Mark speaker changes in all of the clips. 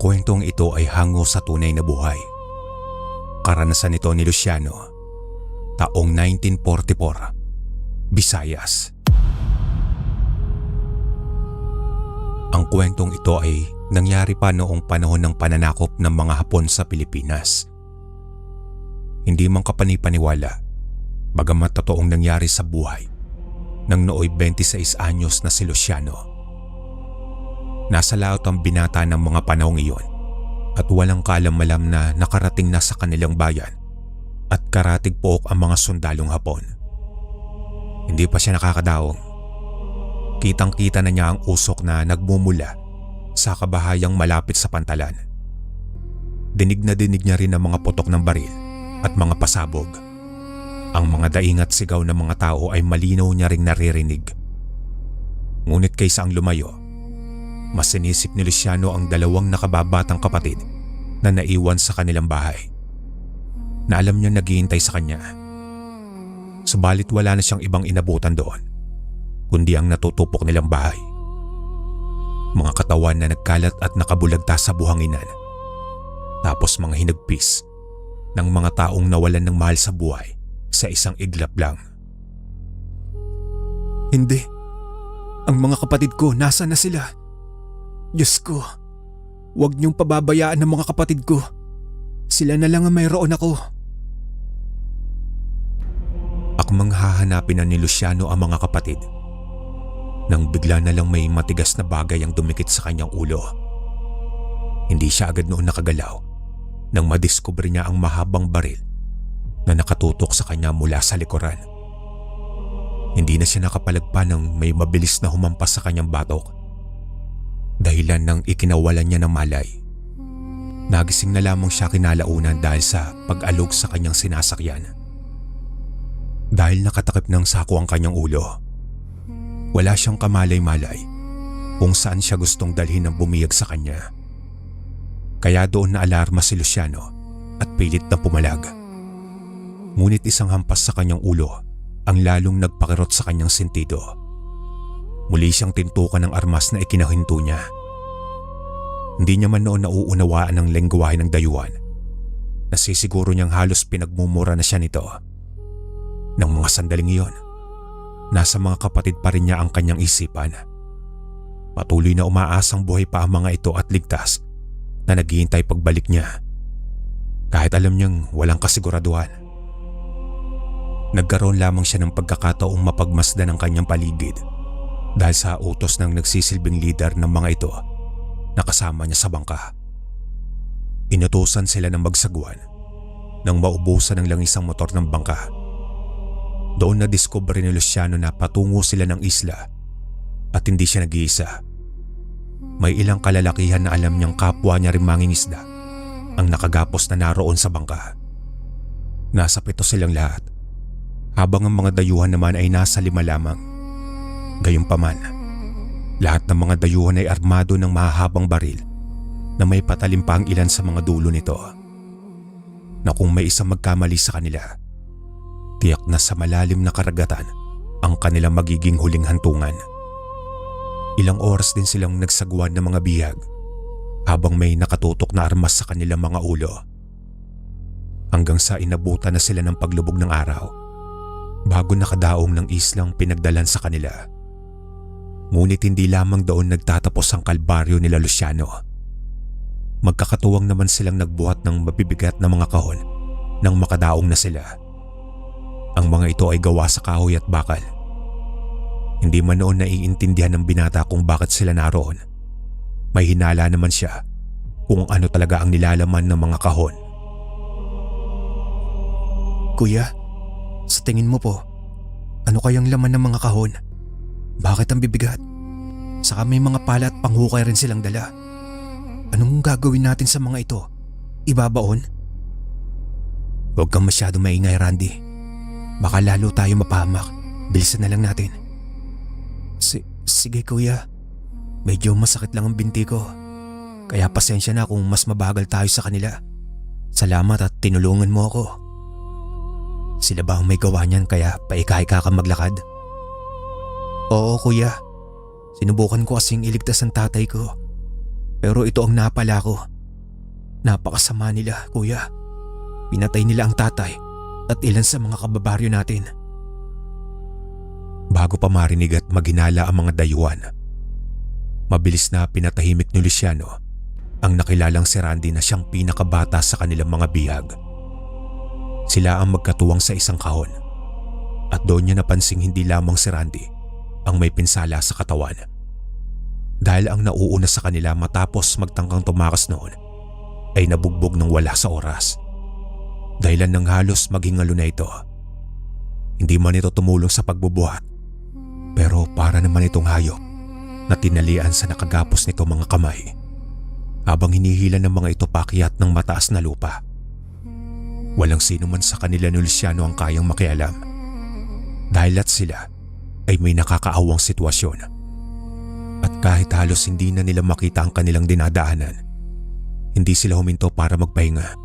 Speaker 1: kwentong ito ay hango sa tunay na buhay. Karanasan ito ni Luciano, taong 1944, Visayas. Ang kwentong ito ay nangyari pa noong panahon ng pananakop ng mga Hapon sa Pilipinas. Hindi man kapanipaniwala, bagamat totoong nangyari sa buhay ng nooy 26 anyos na si Luciano. Nasa laot ang binata ng mga panahong iyon at walang kaalam-alam na nakarating na sa kanilang bayan at karatig pook ang mga sundalong Hapon. Hindi pa siya nakakadaong. Kitang-kita na niya ang usok na nagmumula sa kabahayang malapit sa pantalan. Dinig na dinig niya rin ang mga putok ng baril at mga pasabog. Ang mga daing at sigaw ng mga tao ay malinaw niya ring naririnig. Ngunit kaysa ang lumayo, mas sinisip ni Luciano ang dalawang nakababatang kapatid na naiwan sa kanilang bahay, na alam niya naghihintay sa kanya. Subalit wala na siyang ibang inabutan doon, kundi ang natutupok nilang bahay. Mga katawan na nagkalat at nakabulagta sa buhanginan. Tapos mga hinagpis ng mga taong nawalan ng mahal sa buhay sa isang iglap lang.
Speaker 2: Hindi. Ang mga kapatid ko, nasa na sila? Diyos ko, huwag niyong pababayaan ng mga kapatid ko. Sila na lang ang mayroon ako.
Speaker 1: Akmang hahanapin na ni Luciano ang mga kapatid nang bigla na lang may matigas na bagay ang dumikit sa kanyang ulo. Hindi siya agad noon nakagalaw nang madiskubre niya ang mahabang baril na nakatutok sa kanya mula sa likuran. Hindi na siya nakapalagpa nang may mabilis na humampas sa kanyang batok, dahilan ng ikinawalan niya ng malay. Nagising na lamang siya kinalaunan dahil sa pag-alog sa kanyang sinasakyan. Dahil nakatakip ng sako ang kanyang ulo, wala siyang kamalay-malay kung saan siya gustong dalhin ng bumiyag sa kanya. Kaya doon na alarma si Luciano at pilit na pumalag. Ngunit isang hampas sa kanyang ulo ang lalong nagpakirot sa kanyang sentido. Muli siyang tintukan ng armas na ikinahinto niya. Hindi niya man noon nauunawaan ang lengguwahe ng dayuhan. Nasisiguro niyang halos pinagmumura na siya nito. Nang mga sandaling iyon, nasa mga kapatid pa rin niya ang kanyang isipan. Patuloy na umaasang buhay pa ang mga ito at ligtas na naghihintay pagbalik niya. Kahit alam niyang walang kasiguraduhan. Nagkaroon lamang siya ng pagkakataong mapagmasdan ang kanyang paligid dahil sa utos ng nagsisilbing leader ng mga ito na kasama niya sa bangka. Inutusan sila ng magsagwan nang maubusan ng langis ang motor ng bangka. Doon na diskubre ni Luciano na patungo sila ng isla at hindi siya nag-iisa. May ilang kalalakihan na alam niyang kapwa niya rin mangingisda ang nakagapos na naroon sa bangka. Nasa 7 silang lahat, habang ang mga dayuhan naman ay nasa 5 lamang. Gayunpaman, lahat ng mga dayuhan ay armado ng mahahabang baril na may patalim pa ang ilan sa mga dulo nito, na kung may isang magkamali sa kanila, tiyak na sa malalim na karagatan ang kanilang magiging huling hantungan. Ilang oras din silang nagsagwan ng mga bihag habang may nakatutok na armas sa kanilang mga ulo. Hanggang sa inabutan na sila ng paglubog ng araw bago nakadaong ng islang pinagdalan sa kanila. Ngunit hindi lamang doon nagtatapos ang kalbaryo nila Luciano. Magkakatuwang naman silang nagbuhat ng mabibigat na mga kahon nang makadaong na sila. Ang mga ito ay gawa sa kahoy at bakal. Hindi man noon naiintindihan ng binata kung bakit sila naroon. May hinala naman siya kung ano talaga ang nilalaman ng mga kahon.
Speaker 2: Kuya, sa tingin mo po, ano kayang laman ng mga kahon? Bakit ang bibigat? Saka may mga pala at panghukay rin silang dala. Anong gagawin natin sa mga ito? Ibabaon?
Speaker 1: Huwag kang masyado maingay, Randy. Baka lalo tayo mapahamak. Bilisan na lang natin.
Speaker 2: Sige kuya. Medyo masakit lang ang binti ko. Kaya pasensya na kung mas mabagal tayo sa kanila. Salamat at tinulungan mo ako. Sila ba ang may gawa niyan kaya paika-hika ka maglakad? Oo kuya. Sinubukan ko kasing iligtas ang tatay ko. Pero ito ang napala ko. Napakasama nila, kuya. Pinatay nila ang tatay at ilan sa mga kababaryo natin.
Speaker 1: Bago pa marinig at maghinala ang mga dayuhan, mabilis na pinatahimik ni Luciano ang nakilalang si Randy na siyang pinakabata sa kanilang mga bihag. Sila ang magkatuwang sa isang kahon at doon niya napansing hindi lamang si Randy ang may pinsala sa katawan. Dahil ang nauuna sa kanila matapos magtangkang tumakas noon ay nabugbog ng wala sa oras. Dahilan ng halos maghingalo na ito. Hindi man ito tumulong sa pagbubuhat, pero para naman itong hayop na tinalian sa nakagapos nito mga kamay habang hinihila ng mga ito paakyat ng mataas na lupa. Walang sino man sa kanila ni Luciano ang kayang makialam dahil at sila ay may nakakaawang sitwasyon. At kahit halos hindi na nila makita ang kanilang dinadaanan, hindi sila huminto para magpahinga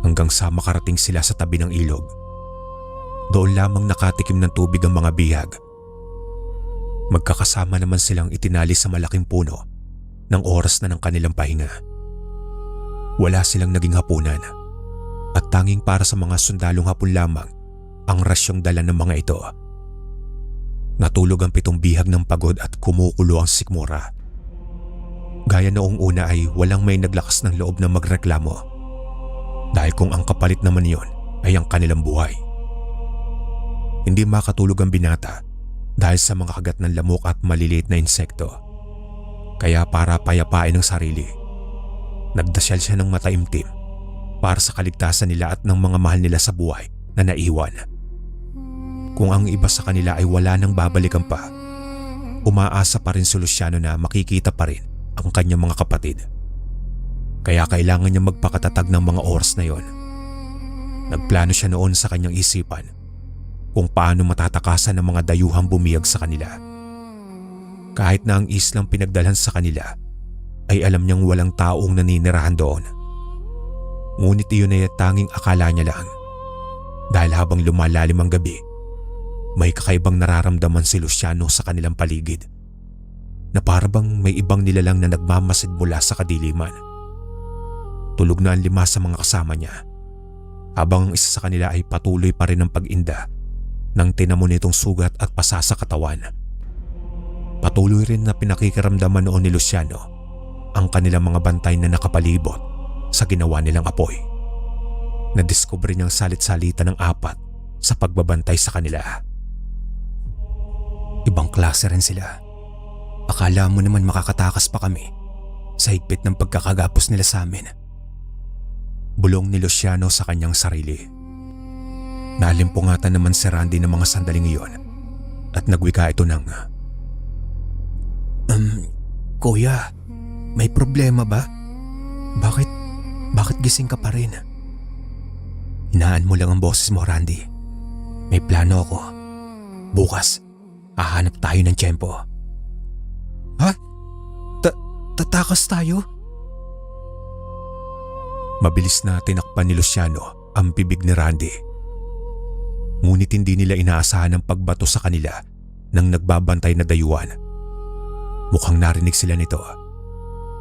Speaker 1: hanggang sa makarating sila sa tabi ng ilog. Doon lamang nakatikim ng tubig ang mga bihag. Magkakasama naman silang itinali sa malaking puno ng oras na ng kanilang pahinga. Wala silang naging hapunan at tanging para sa mga sundalong hapon lamang ang rasyong dala ng mga ito. Natulog ang 7 bihag ng pagod at kumukulo ang sikmura. Gaya noong una ay walang may naglakas ng loob na magreklamo dahil kung ang kapalit naman yon ay ang kanilang buhay. Hindi makatulog ang binata dahil sa mga kagat ng lamok at maliliit na insekto. Kaya para payapain ang sarili, nagdasyal siya ng mataimtim para sa kaligtasan nila at ng mga mahal nila sa buhay na naiwan. Kung ang iba sa kanila ay wala nang babalikan pa, umaasa pa rin si Luciano na makikita pa rin ang kanyang mga kapatid. Kaya kailangan niya magpakatatag ng mga oras na yon. Nagplano siya noon sa kanyang isipan kung paano matatakasan ng mga dayuhang bumiyag sa kanila. Kahit na ang islang pinagdalhan sa kanila ay alam niyang walang taong naninirahan doon. Ngunit iyon ay tanging akala niya lang dahil habang lumalalim ang gabi, may kakaibang nararamdaman si Luciano sa kanilang paligid na parabang may ibang nilalang na nagmamasid mula sa kadiliman. Tulog na ang 5 sa mga kasama niya habang ang isa sa kanila ay patuloy pa rin ang pag-inda ng tinamo nitong sugat at pasa sa katawan. Patuloy rin na pinakikiramdaman noon ni Luciano ang kanilang mga bantay na nakapalibot sa ginawa nilang apoy. Nadiskubre niyang salit-salita ng 4 sa pagbabantay sa kanila. Ibang klase rin sila. Akala mo naman makakatakas pa kami sa higpit ng pagkakagapos nila sa amin. Bulong ni Luciano sa kanyang sarili. Nalimpungatan naman si Randy ng mga sandaling iyon at nagwika ito ng, Kuya, may problema ba? Bakit gising ka pa rin? Hinaan mo lang ang boses mo, Randy. May plano ako. Bukas, hahanap tayo ng tiyempo. Ha? Tatakas tayo? Mabilis na tinakpan ni Luciano ang bibig ni Randy. Ngunit hindi nila inaasahan ang pagbato sa kanila ng nagbabantay na dayuhan. Mukhang narinig sila nito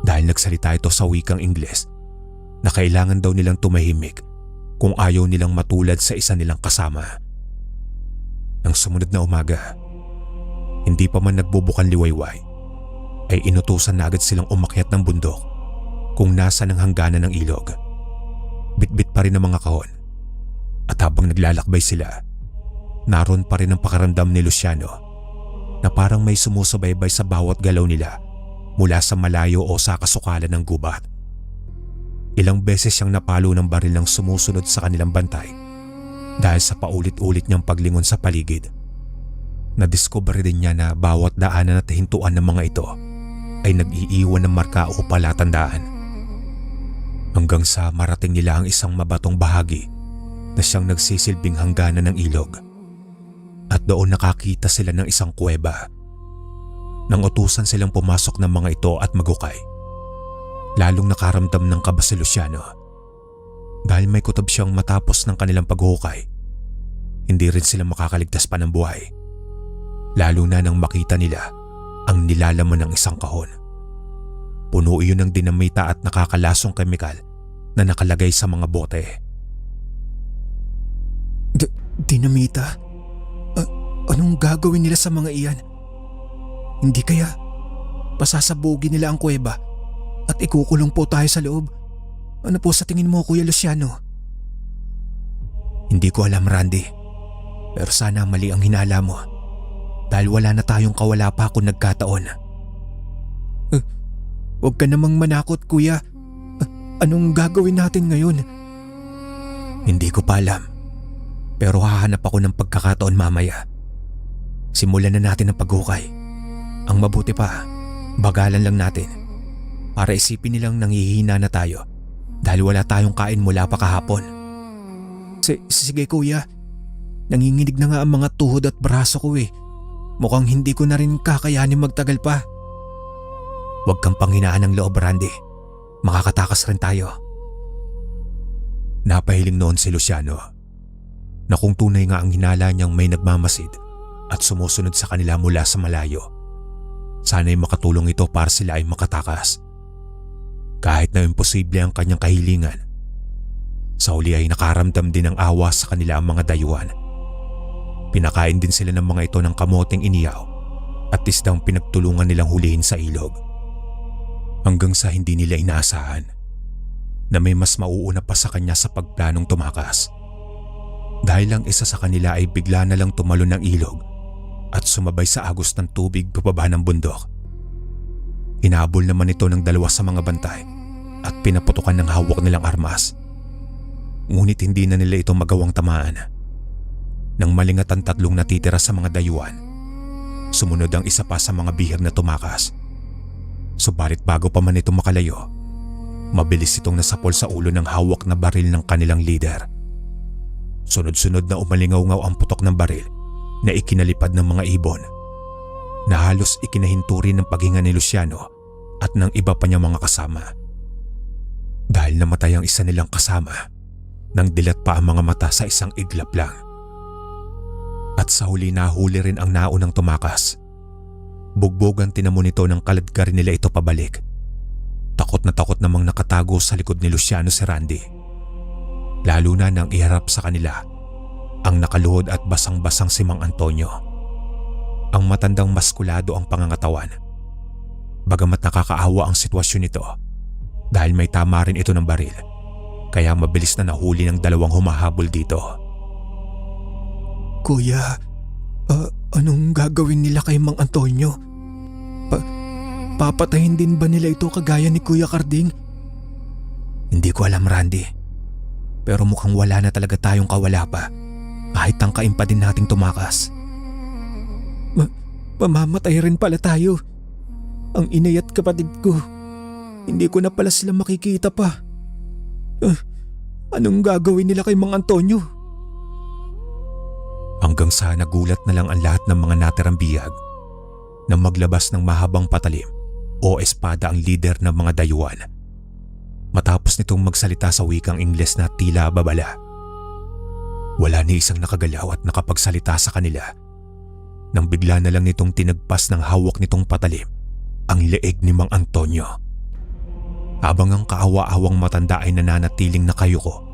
Speaker 1: dahil nagsalita ito sa wikang Ingles na kailangan daw nilang tumahimik kung ayaw nilang matulad sa isa nilang kasama. Nang sumunod na umaga, hindi pa man nagbubukan liwayway, ay inutusan na agad silang umakyat ng bundok kung nasa ng hangganan ng ilog. Bitbit pa rin ang mga kahon at habang naglalakbay sila, naroon pa rin ang pakiramdam ni Luciano na parang may sumusubaybay sa bawat galaw nila mula sa malayo o sa kasukalan ng gubat. Ilang beses siyang napalo ng baril ng sumusunod sa kanilang bantay dahil sa paulit-ulit niyang paglingon sa paligid. Nadiskubre din niya na bawat daanan at hintuan ng mga ito ay nag-iiwan ng marka o palatandaan. Hanggang sa marating nila ang isang mabatong bahagi na siyang nagsisilbing hangganan ng ilog. At doon nakakita sila ng isang kuweba. Nang utusan silang pumasok ng mga ito at maghukay, lalong nakaramdam ng kaba si Luciano. Dahil may kutob siyang matapos ng kanilang paghukay, hindi rin sila makakaligtas pa ng buhay. Lalo na nang makita nila ang nilalaman ng isang kahon. Puno iyon ng dinamita at nakakalasong kemikal na nakalagay sa mga bote.
Speaker 2: Dinamita? Anong gagawin nila sa mga iyan? Hindi kaya pasasabugin nila ang kuweba at ikukulong po tayo sa loob? Ano po sa tingin mo, Kuya Luciano? Hindi ko alam, Randy. Pero sana mali ang hinala mo dahil wala na tayong kawala pa kung nagkataon. Huwag ka namang manakot, Kuya. Anong gagawin natin ngayon? Hindi ko pa alam. Pero hahanap ako ng pagkakataon mamaya. Simulan na natin ang paghukay. Ang mabuti pa, bagalan lang natin para isipin nilang nanghihina na tayo dahil wala tayong kain mula pa kahapon. Sige kuya, nanginginig na nga ang mga tuhod at braso ko eh. Mukhang hindi ko na rin kakayanin magtagal pa. Huwag kang panghinaan ng loob, Randy. Makakatakas rin tayo.
Speaker 1: Napahiling noon si Luciano na kung tunay nga ang hinala niyang may nagmamasid at sumusunod sa kanila mula sa malayo, sana'y makatulong ito para sila ay makatakas. Kahit na imposible ang kanyang kahilingan, sa huli ay nakaramdam din ng awa sa kanila ang mga dayuhan. Pinakain din sila ng mga ito ng kamoting iniyaw at isdang pinagtulungan nilang hulihin sa ilog. Hanggang sa hindi nila inaasahan na may mas mauuna pa sa kanya sa pagplanong tumakas. Dahil ang isa sa kanila ay bigla na lang tumalon ng ilog at sumabay sa agos ng tubig pababa ng bundok. Hinabol naman ito ng dalawa sa mga bantay at pinaputukan ng hawak nilang armas. Ngunit hindi na nila ito magawang tamaan. Nang malingat ang tatlong natitira sa mga dayuhan, sumunod ang isa pa sa mga bihag na tumakas. Subalit bago pa man ito makalayo, mabilis itong nasapol sa ulo ng hawak na baril ng kanilang leader. Sunod-sunod na umalingaw-ngaw ang putok ng baril na ikinalipad ng mga ibon na halos ikinahinto rin ng paghinga ni Luciano at ng iba pa niyang mga kasama. Dahil namatay ang isa nilang kasama, nang dilat pa ang mga mata sa isang iglap lang. At sa huli nahuli rin ang naunang tumakas. Bugbogan tinamo nito ng kaladkar nila ito pabalik. Takot namang nakatago sa likod ni Luciano si Randy. Lalo na nang iharap sa kanila ang nakaluhod at basang-basang si Mang Antonio. Ang matandang maskulado ang pangangatawan. Bagamat nakakaawa ang sitwasyon nito dahil may tama rin ito ng baril, kaya mabilis na nahuli ng dalawang humahabol dito. Kuya, anong gagawin nila kay Mang Antonio? Papatayin din ba nila ito kagaya ni Kuya Carding? Hindi ko alam, Randy. Pero mukhang wala na talaga tayong kawala pa kahit tangkain pa din nating tumakas. Mamamatay rin pala tayo. Ang inay at kapatid ko, hindi ko na pala sila makikita pa. Anong gagawin nila kay Mang Antonio? Hanggang sa nagulat na lang ang lahat ng mga natirang bihag na maglabas ng mahabang patalim o espada ang leader ng mga dayuhan. Matapos nitong magsalita sa wikang Ingles na tila babala. Wala ni isang nakagalaw at nakapagsalita sa kanila nang bigla na lang nitong tinagpas ng hawak nitong patalim ang leeg ni Mang Antonio. Habang ang kaawa-awang matanda ay nananatiling nakayuko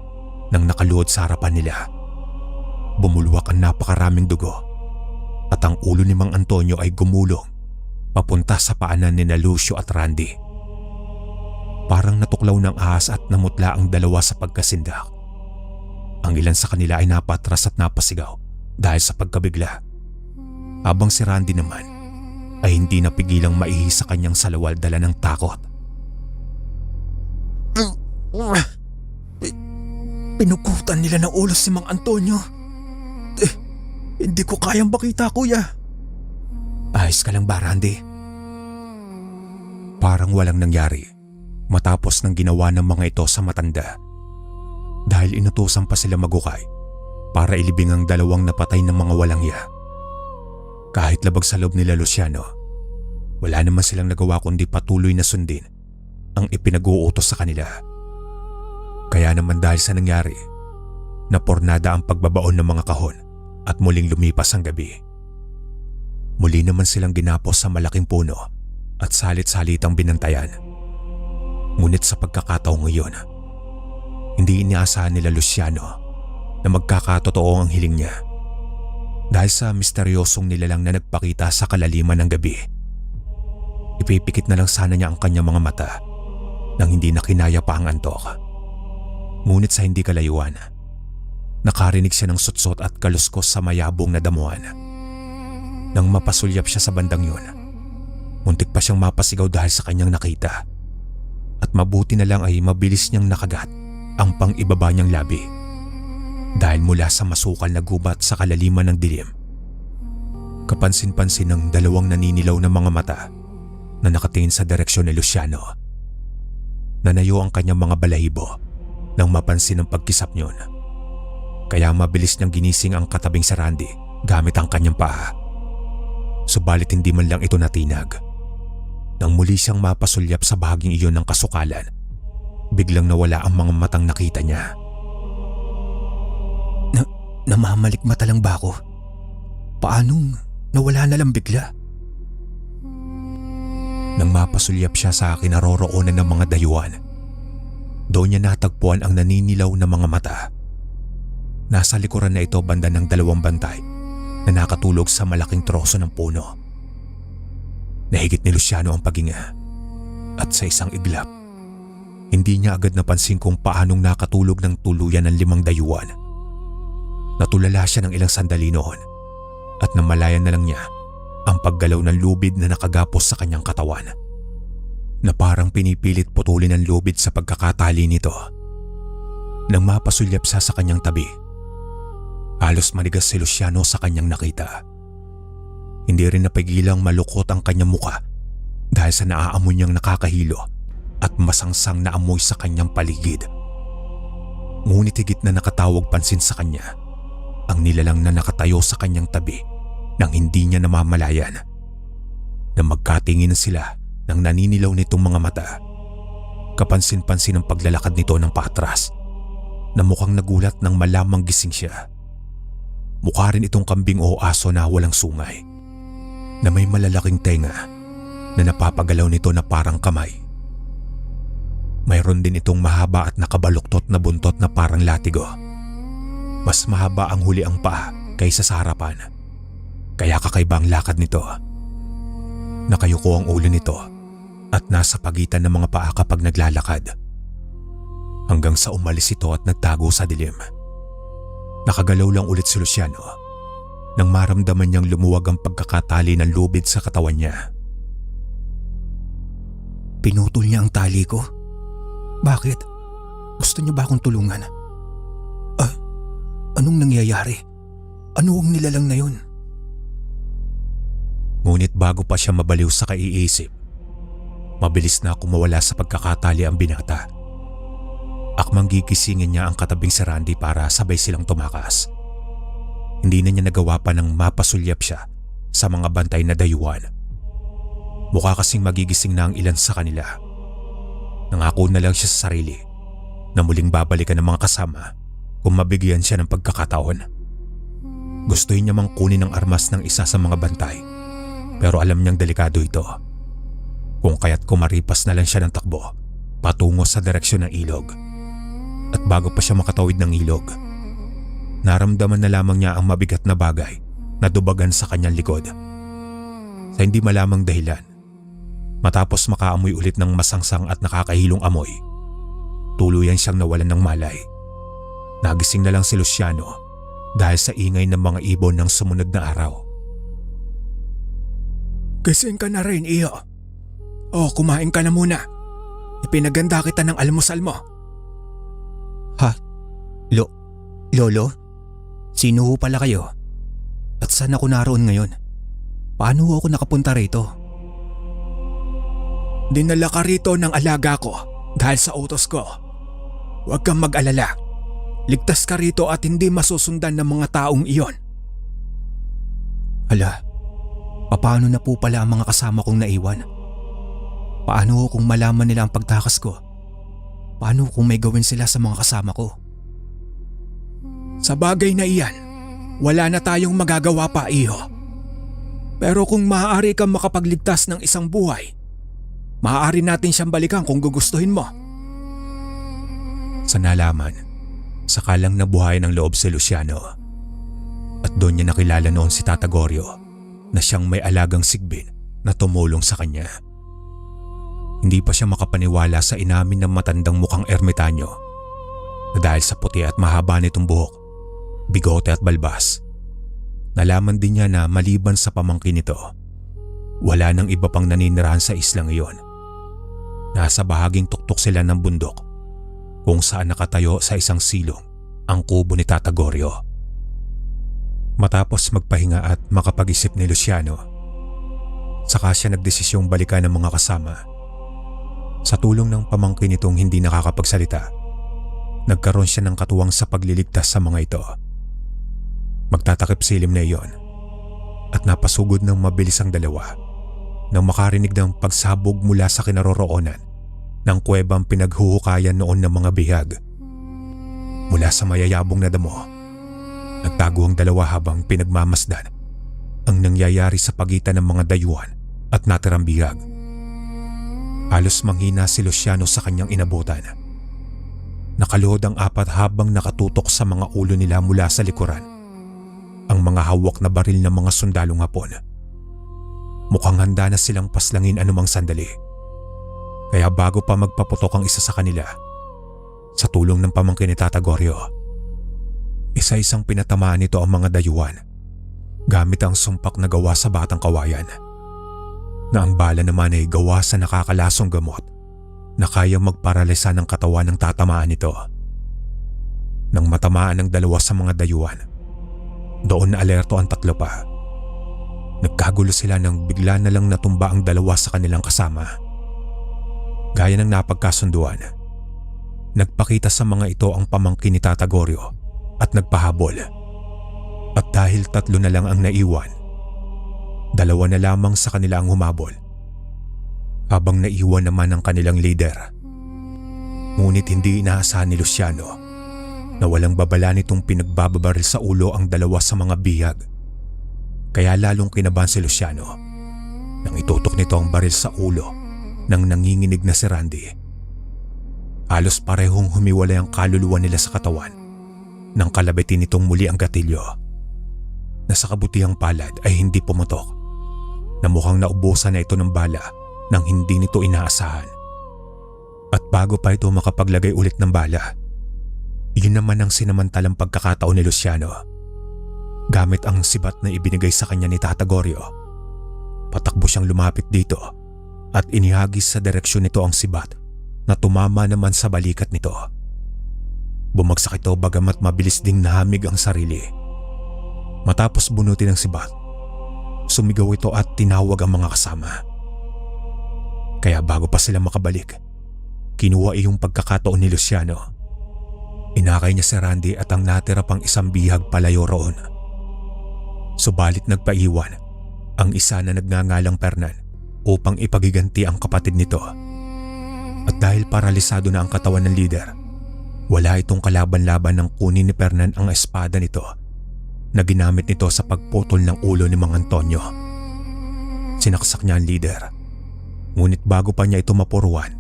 Speaker 1: nang nakaluhod sa harapan nila. Bumulwak ang napakaraming dugo at ang ulo ni Mang Antonio ay gumulong papunta sa paanan ni Lucio at Randy. Parang natuklaw ng ahas at namutla ang dalawa sa pagkasindak. Ang ilan sa kanila ay napatras at napasigaw dahil sa pagkabigla. Habang si Randy naman ay hindi napigilang maihi sa kanyang salawal dala ng takot. Pinukutan nila ng ulo si Mang Antonio. Hindi ko kayang makita, kuya. Ayos ka lang ba, Randy? Parang walang nangyari matapos ng ginawa ng mga ito sa matanda. Dahil inutusan pa sila magukay para ilibing ang dalawang napatay ng mga walangya. Kahit labag sa loob nila Luciano, wala naman silang nagawa kundi patuloy na sundin ang ipinag-uutos sa kanila. Kaya naman dahil sa nangyari, napornada ang pagbabaon ng mga kahon at muling lumipas ang gabi. Muli naman silang ginapos sa malaking puno at salit-salitang binantayan. Ngunit sa pagkakataong ngayon, Hindi inaasahan nila Luciano na magkakatotoo ang hiling niya. Dahil sa misteryosong nilalang na nagpakita sa kalaliman ng gabi. Ipipikit na lang sana niya ang kanyang mga mata nang hindi na kinaya pa ang antok. Ngunit sa hindi kalayuan, nakarinig siya ng sutsot at kaluskos sa mayabong na damuhan. Nang mapasulyap siya sa bandang yun, muntik pa siyang mapasigaw dahil sa kanyang nakita. At mabuti na lang ay mabilis niyang nakagat ang pang-ibaba niyang labi. Dahil mula sa masukal na gubat sa kalaliman ng dilim, kapansin-pansin ng dalawang naninilaw na mga mata na nakatingin sa direksyon ni Luciano. Nanayo ang kanyang mga balahibo nang mapansin ang pagkisap niyon. Kaya mabilis niyang ginising ang katabing si Randy gamit ang kanyang paa. Subalit hindi man lang ito natinag. Nang muli siyang mapasulyap sa bahaging iyon ng kasukalan, biglang nawala ang mga matang nakita niya.
Speaker 2: Namamalikmata lang ba ako? Paanong nawala na lang bigla?
Speaker 1: Nang mapasulyap siya sa akin naroroonan ng mga dayuhan, doon niya natagpuan ang naninilaw na mga mata. Nasa likuran na ito banda ng dalawang bantay na nakatulog sa malaking troso ng puno. Nahigit ni Luciano ang paghinga at sa isang iglap, hindi niya agad napansin kung paanong nakatulog ng tuluyan ng 5 dayuhan. Natulala siya ng ilang sandali noon at namalayan na lang niya ang paggalaw ng lubid na nakagapos sa kanyang katawan, na parang pinipilit putulin ang lubid sa pagkakatali nito. Nang mapasulyap siya sa kanyang tabi, halos manigas si Luciano sa kanyang nakita. Hindi rin napigilang malukot ang kanyang muka dahil sa naaamoy niyang nakakahilo at masangsang na amoy sa kanyang paligid. Ngunit higit na nakatawag pansin sa kanya ang nilalang na nakatayo sa kanyang tabi nang hindi niya namamalayan. Na magkatingin sila ng naninilaw nitong mga mata. Kapansin-pansin ang paglalakad nito ng paatras na mukhang nagulat nang malamang gising siya. Mukha rin itong kambing o aso na walang sungay, na may malalaking tenga na napapagalaw nito na parang kamay. Mayroon din itong mahaba at nakabaluktot na buntot na parang latigo. Mas mahaba ang huli ang paa kaysa sa harapan, kaya kakaiba ang lakad nito. Nakayuko ang ulo nito at nasa pagitan ng mga paa kapag naglalakad, hanggang sa umalis ito at nagtago sa dilim. Nakagalaw lang ulit si Luciano nang maramdaman niyang lumuwag ang pagkakatali ng lubid sa katawan niya.
Speaker 2: Pinutol niya ang tali ko? Bakit? Gusto niya ba akong tulungan? Anong nangyayari? Ano ang nilalang na yun?
Speaker 1: Ngunit bago pa siya mabaliw sa kaiisip, mabilis na kumawala sa pagkakatali ang binata. Akmang gigisingin niya ang katabing si Randy para sabay silang tumakas. Hindi na niya nagawa pa nang mapasulyap siya sa mga bantay na dayuhan. Mukha kasing magigising na ang ilan sa kanila. Nangako na lang siya sa sarili na muling babalikan ng mga kasama kung mabigyan siya ng pagkakataon. Gustuhin niya mang kunin ang armas ng isa sa mga bantay, pero alam niyang delikado ito. Kung kaya't kumaripas na lang siya ng takbo patungo sa direksyon ng ilog. At bago pa siya makatawid ng ilog, naramdaman na lamang niya ang mabigat na bagay na dubagan sa kanyang likod. Sa hindi malamang dahilan, matapos makaamoy ulit ng masangsang at nakakahilong amoy, tuluyan siyang nawalan ng malay. Nagising na lang si Luciano dahil sa ingay ng mga ibon ng sumunod na araw.
Speaker 2: Gising ka na rin, iyo. Kumain ka na muna. Ipinaganda kita ng almusal mo. Ha? Lolo? Sino ho pala kayo? At saan ako naroon ngayon? Paano ho ako nakapunta rito? Dinala ka rito ng alaga ko dahil sa utos ko. Huwag kang mag-alala. Ligtas ka rito at hindi masusundan ng mga taong iyon. Hala, paano na po pala ang mga kasama kong naiwan? Paano kung malaman nila ang pagtakas ko? Paano kung may gawin sila sa mga kasama ko? Sa bagay na iyan, wala na tayong magagawa pa, iho. Pero kung maaari kang makapagligtas ng isang buhay, maaari natin siyang balikan kung gugustuhin mo.
Speaker 1: Sa nalaman, saka lang nabuhay ng loob si Luciano. At doon niya nakilala noon si Tata Goryo na siyang may alagang sigbin na tumulong sa kanya. Hindi pa siya makapaniwala sa inamin ng matandang mukhang ermitanyo na dahil sa puti at mahaba nitong buhok, bigote at balbas, nalaman din niya na maliban sa pamangkin nito, wala nang iba pang naninirahan sa islang iyon. Nasa bahaging tuktok sila ng bundok kung saan nakatayo sa isang silong ang kubo ni Tata Goryo. Matapos magpahinga at makapag-isip ni Luciano, saka siya nagdesisyong balikan ng mga kasama. Sa tulong ng pamangkin nitong hindi nakakapagsalita, nagkaroon siya ng katuwang sa pagliligtas sa mga ito. Magtatakip silim na iyon at napasugod ng mabilis ang dalawa nang makarinig ng pagsabog mula sa kinaroroonan ng kuwebang pinaghuhukayan noon ng mga bihag. Mula sa mayayabong na damo, nagtago ang dalawa habang pinagmamasdan ang nangyayari sa pagitan ng mga dayuhan at natirang bihag. Halos manghina si Luciano sa kanyang inabutan. Nakaluhod ang apat habang nakatutok sa mga ulo nila mula sa likuran ang mga hawak na baril ng mga sundalong Hapon. Mukhang handa na silang paslangin anumang sandali. Kaya bago pa magpaputok ang isa sa kanila, sa tulong ng pamangkin ni Tata Goryo, isa-isang pinatamaan nito ang mga dayuhan gamit ang sumpak na gawa sa batang kawayan, na ang bala naman ay gawa sa nakakalasong gamot na kayang magparalisa ng katawan ng tatamaan nito. Nang matamaan ang dalawa sa mga dayuhan, doon na alerto ang tatlo pa. Nagkagulo sila nang bigla na lang natumba ang dalawa sa kanilang kasama. Gaya ng napagkasunduan, nagpakita sa mga ito ang pamangkin ni Tata Goryo at nagpahabol. At dahil tatlo na lang ang naiwan, dalawa na lamang sa kanila ang humabol, habang naiwan naman ang kanilang leader. Ngunit hindi inaasahan ni Luciano na walang babala nitong pinagbababaril sa ulo ang dalawa sa mga bihag. Kaya lalong kinabahan si Luciano nang itutok nito ang baril sa ulo ng nanginginig na si Randy. Halos parehong humiwalay ang kaluluwa nila sa katawan nang kalabitin nitong muli ang gatilyo, na sa kabutihang palad ay hindi pumutok, na mukhang naubusan na ito ng bala nang hindi nito inaasahan. At bago pa ito makapaglagay ulit ng bala, yun naman ang sinamantalang pagkakataon ni Luciano. Gamit ang sibat na ibinigay sa kanya ni Tata Goryo, patakbo siyang lumapit dito at inihagis sa direksyon nito ang sibat na tumama naman sa balikat nito. Bumagsak ito bagamat mabilis ding nahamig ang sarili. Matapos bunutin ang sibat, sumigaw ito at tinawag ang mga kasama. Kaya bago pa sila makabalik, kinuha iyong pagkakataon ni Luciano. Inakay niya si Randy at ang natira pang isang bihag palayo roon. Subalit nagpaiwan ang isa na nagngangalang Fernan upang ipagiganti ang kapatid nito. At dahil paralisado na ang katawan ng leader, wala itong kalaban-laban ng kunin ni Fernan ang espada nito na ginamit nito sa pagputol ng ulo ni Mang Antonio. Sinaksak niya ang leader, ngunit bago pa niya ito mapuruan,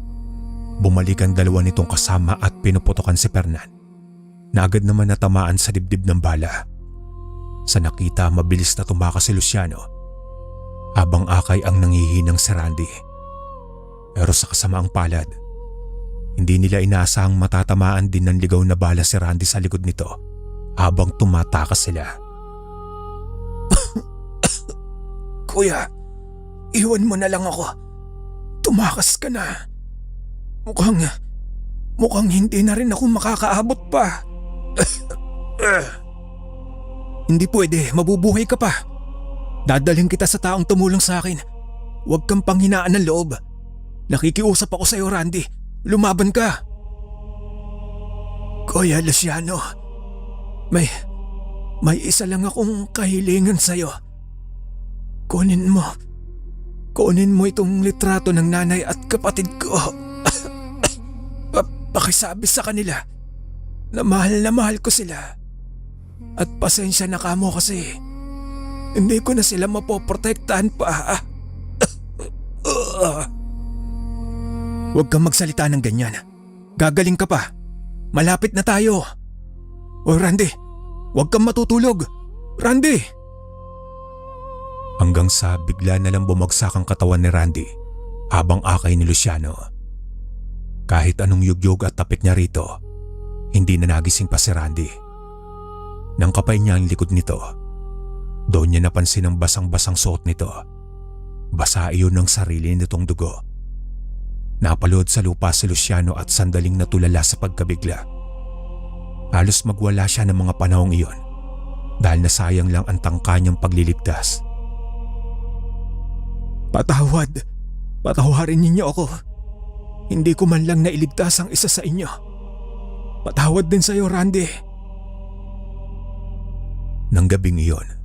Speaker 1: bumalik ang dalawa nitong kasama at pinuputokan si Fernan, na agad naman natamaan sa dibdib ng bala. Sa nakita, mabilis na tumakas si Luciano habang akay ang nangihinang si Randy. Pero sa kasamaang palad, hindi nila inaasahang matatamaan din ng ligaw na bala si Randy sa likod nito habang tumatakas sila.
Speaker 2: Kuya, iwan mo na lang ako. Tumakas ka na. Mukhang hindi na rin ako makakaabot pa. Hindi pwede, mabubuhay ka pa. Dadalhin kita sa taong tumulong sa akin. Huwag kang panghinaan ng loob. Nakikiusap ako sa iyo, Randy. Lumaban ka. Kuya Luciano, may isa lang akong kahilingan sa iyo. Kunin mo itong litrato ng nanay at kapatid ko. Pakisabi sa kanila na mahal ko sila. At pasensya na kamo kasi hindi ko na sila mapoprotektahan pa. Huwag kang magsalita ng ganyan. Gagaling ka pa. Malapit na tayo. O Randy, huwag kang matutulog. Randy!
Speaker 1: Hanggang sa bigla na lang bumagsak ang katawan ni Randy habang akay ni Luciano. Kahit anong yugyog at tapik niya rito, hindi na nagising pa si Randy. Nang kapay niya ang likod nito, doon niya napansin ang basang-basang suot nito. Basa iyon ng sarili nitong dugo. Napalod sa lupa si Luciano at sandaling natulala sa pagkabigla. Halos magwala siya ng mga panahong iyon dahil nasayang lang ang tangka niyang pagliligtas. Patawarin ninyo ako. Hindi ko man lang nailigtas ang isa sa inyo. Patawad din sa iyo, Randy. Nang gabing iyon,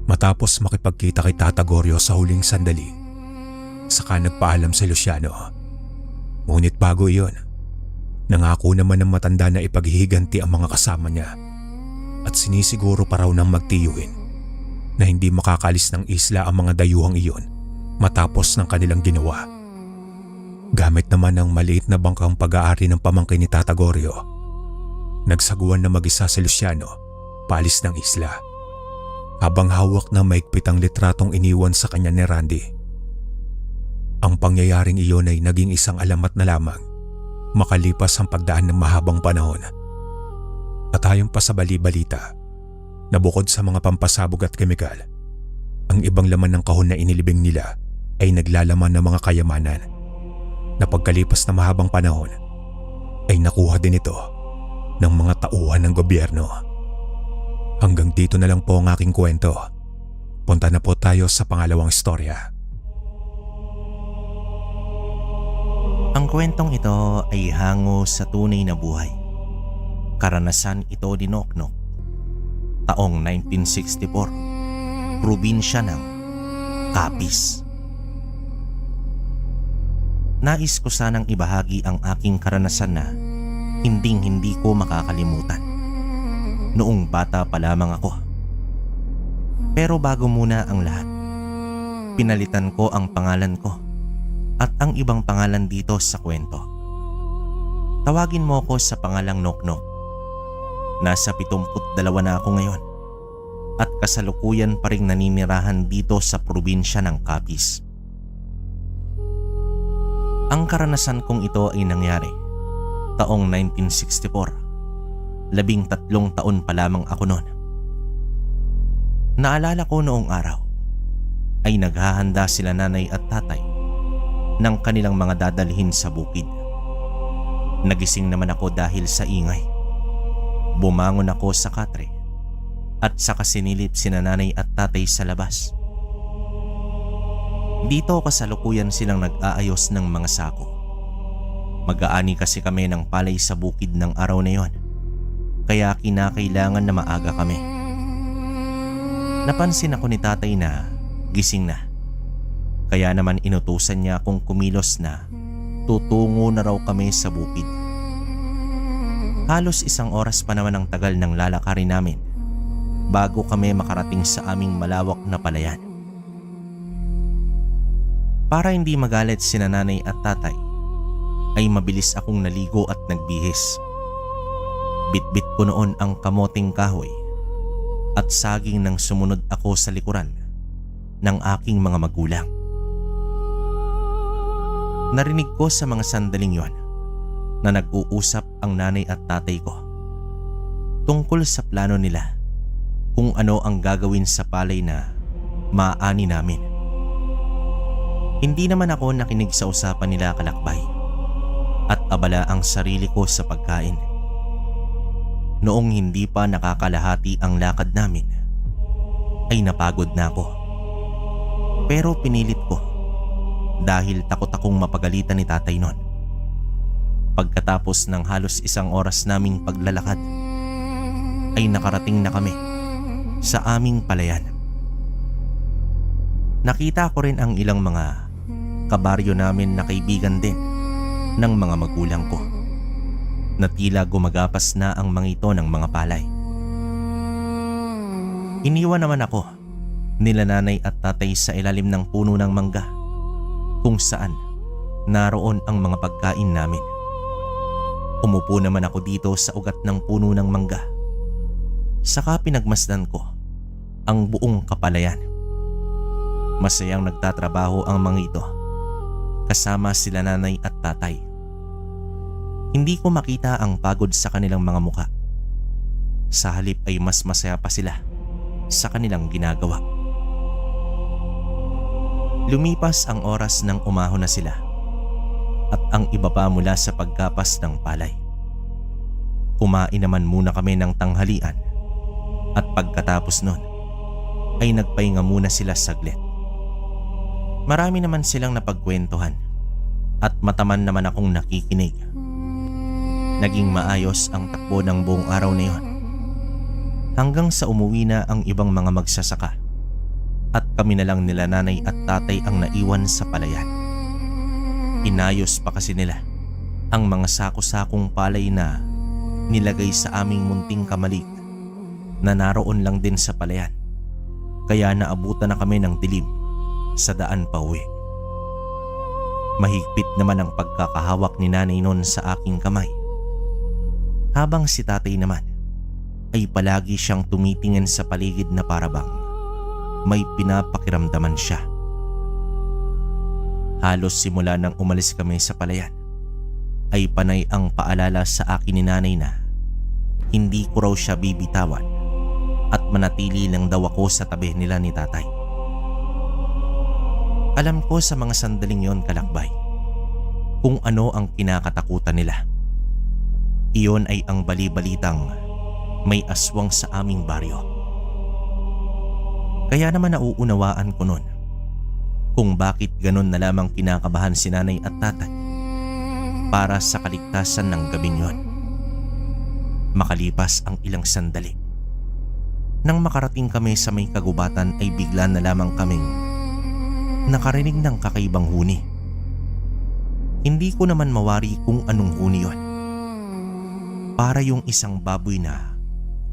Speaker 1: matapos makipagkita kay Tata Goryo sa huling sandali, saka nagpaalam si Luciano. Ngunit bago iyon, nangako naman ng matanda na ipaghihiganti ang mga kasama niya at sinisiguro pa raw ng magtiyuhin na hindi makakalis ng isla ang mga dayuhang iyon matapos ng kanilang ginawa. Gamit naman ng maliit na bangkang pag-aari ng pamangkin ni Tata Goryo, nagsaguan na mag-isa si Luciano paalis ng isla habang hawak na maigpit ang litratong iniwan sa kanya ni Randy. Ang pangyayaring iyon ay naging isang alamat na lamang makalipas ang pagdaan ng mahabang panahon. At ayon pa sa bali-balita na bukod sa mga pampasabog at kemikal, ang ibang laman ng kahon na inilibing nila ay naglalaman ng mga kayamanan na pagkalipas na mahabang panahon ay nakuha din ito ng mga tauhan ng gobyerno. Hanggang dito na lang po ang aking kwento. Punta na po tayo sa pangalawang istorya.
Speaker 3: Ang kwentong ito ay hango sa tunay na buhay. Karanasan ito ni Noknok. Taong 1964, probinsya ng Capiz. Nais ko sanang ibahagi ang aking karanasan na hinding-hindi ko makakalimutan. Noong bata pa lamang ako. Pero bago muna ang lahat, pinalitan ko ang pangalan ko at ang ibang pangalan dito sa kwento. Tawagin mo ako sa pangalang Noknok. Nasa 72 na ako ngayon at kasalukuyan pa ring naninirahan dito sa probinsya ng Capiz. Ang karanasan kong ito ay nangyari taong 1964. 13 taon pa lamang ako noon. Naalala ko noong araw ay naghahanda sila nanay at tatay ng kanilang mga dadalhin sa bukid. Nagising naman ako dahil sa ingay. Bumangon ako sa katre at saka sinilip sina nanay at tatay sa labas. Dito kasalukuyan silang nag-aayos ng mga sako. Mag-aani kasi kami ng palay sa bukid ng araw na yon, kaya kinakailangan na maaga kami. Napansin ako ni tatay na gising na, kaya naman inutusan niya akong kumilos na tutungo na raw kami sa bukid. Halos 1 oras pa naman ang tagal ng lalakarin namin bago kami makarating sa aming malawak na palayan. Para hindi magalit sina nanay at tatay, ay mabilis akong naligo at nagbihis. Bitbit ko noon ang kamoting kahoy at saging nang sumunod ako sa likuran ng aking mga magulang. Narinig ko sa mga sandaling yon na nag-uusap ang nanay at tatay ko tungkol sa plano nila kung ano ang gagawin sa palay na maaani namin. Hindi naman ako nakinig sa usapan nila kalakbay at abala ang sarili ko sa pagkain. Noong hindi pa nakakalahati ang lakad namin, ay napagod na ako. Pero pinilit ko dahil takot akong mapagalitan ni tatay noon. Pagkatapos ng halos 1 oras naming paglalakad, ay nakarating na kami sa aming palayan. Nakita ko rin ang ilang mga kabaryo namin na kaibigan din ng mga magulang ko na tila gumagapas na ang mga ito ng mga palay. Iniwan naman ako nila nanay at tatay sa ilalim ng puno ng mangga kung saan naroon ang mga pagkain namin. Umupo naman ako dito sa ugat ng puno ng mangga. Saka pinagmasdan ko ang buong kapalayan. Masayang nagtatrabaho ang mga ito, kasama sila nanay at tatay. Hindi ko makita ang pagod sa kanilang mga muka. Sa halip ay mas masaya pa sila sa kanilang ginagawa. Lumipas ang oras nang umahon na sila at ang iba pa mula sa pagkapas ng palay. Kumain naman muna kami ng tanghalian at pagkatapos nun ay nagpahinga muna sila saglit. Marami naman silang napagkwentuhan at mataman naman akong nakikinig. Naging maayos ang takbo ng buong araw na yon, hanggang sa umuwi na ang ibang mga magsasaka at kami na lang nila nanay at tatay ang naiwan sa palayan. Inayos pa kasi nila ang mga sako-sakong palay na nilagay sa aming munting kamalig na naroon lang din sa palayan, kaya naabutan na kami ng dilim sa daan pauwi. Mahigpit naman ang pagkakahawak ni nanay noon sa aking kamay, habang si tatay naman ay palagi siyang tumitingin sa paligid na parabang may pinapakiramdaman siya. Halos simula nang umalis kami sa palayan ay panay ang paalala sa akin ni nanay na hindi ko raw siya bibitawan at manatili lang daw ako sa tabi nila ni tatay. Alam ko sa mga sandaling yon, kalakbay, kung ano ang kinakatakutan nila. Iyon ay ang bali-balitang may aswang sa aming baryo. Kaya naman nauunawaan ko nun kung bakit ganon na lamang kinakabahan si nanay at tatay para sa kaligtasan ng gabing yon. Makalipas ang ilang sandali, nang makarating kami sa may kagubatan ay bigla na lamang kaming nakarinig ng kakaibang huni. Hindi ko naman mawari kung anong huni yon. Para yung isang baboy na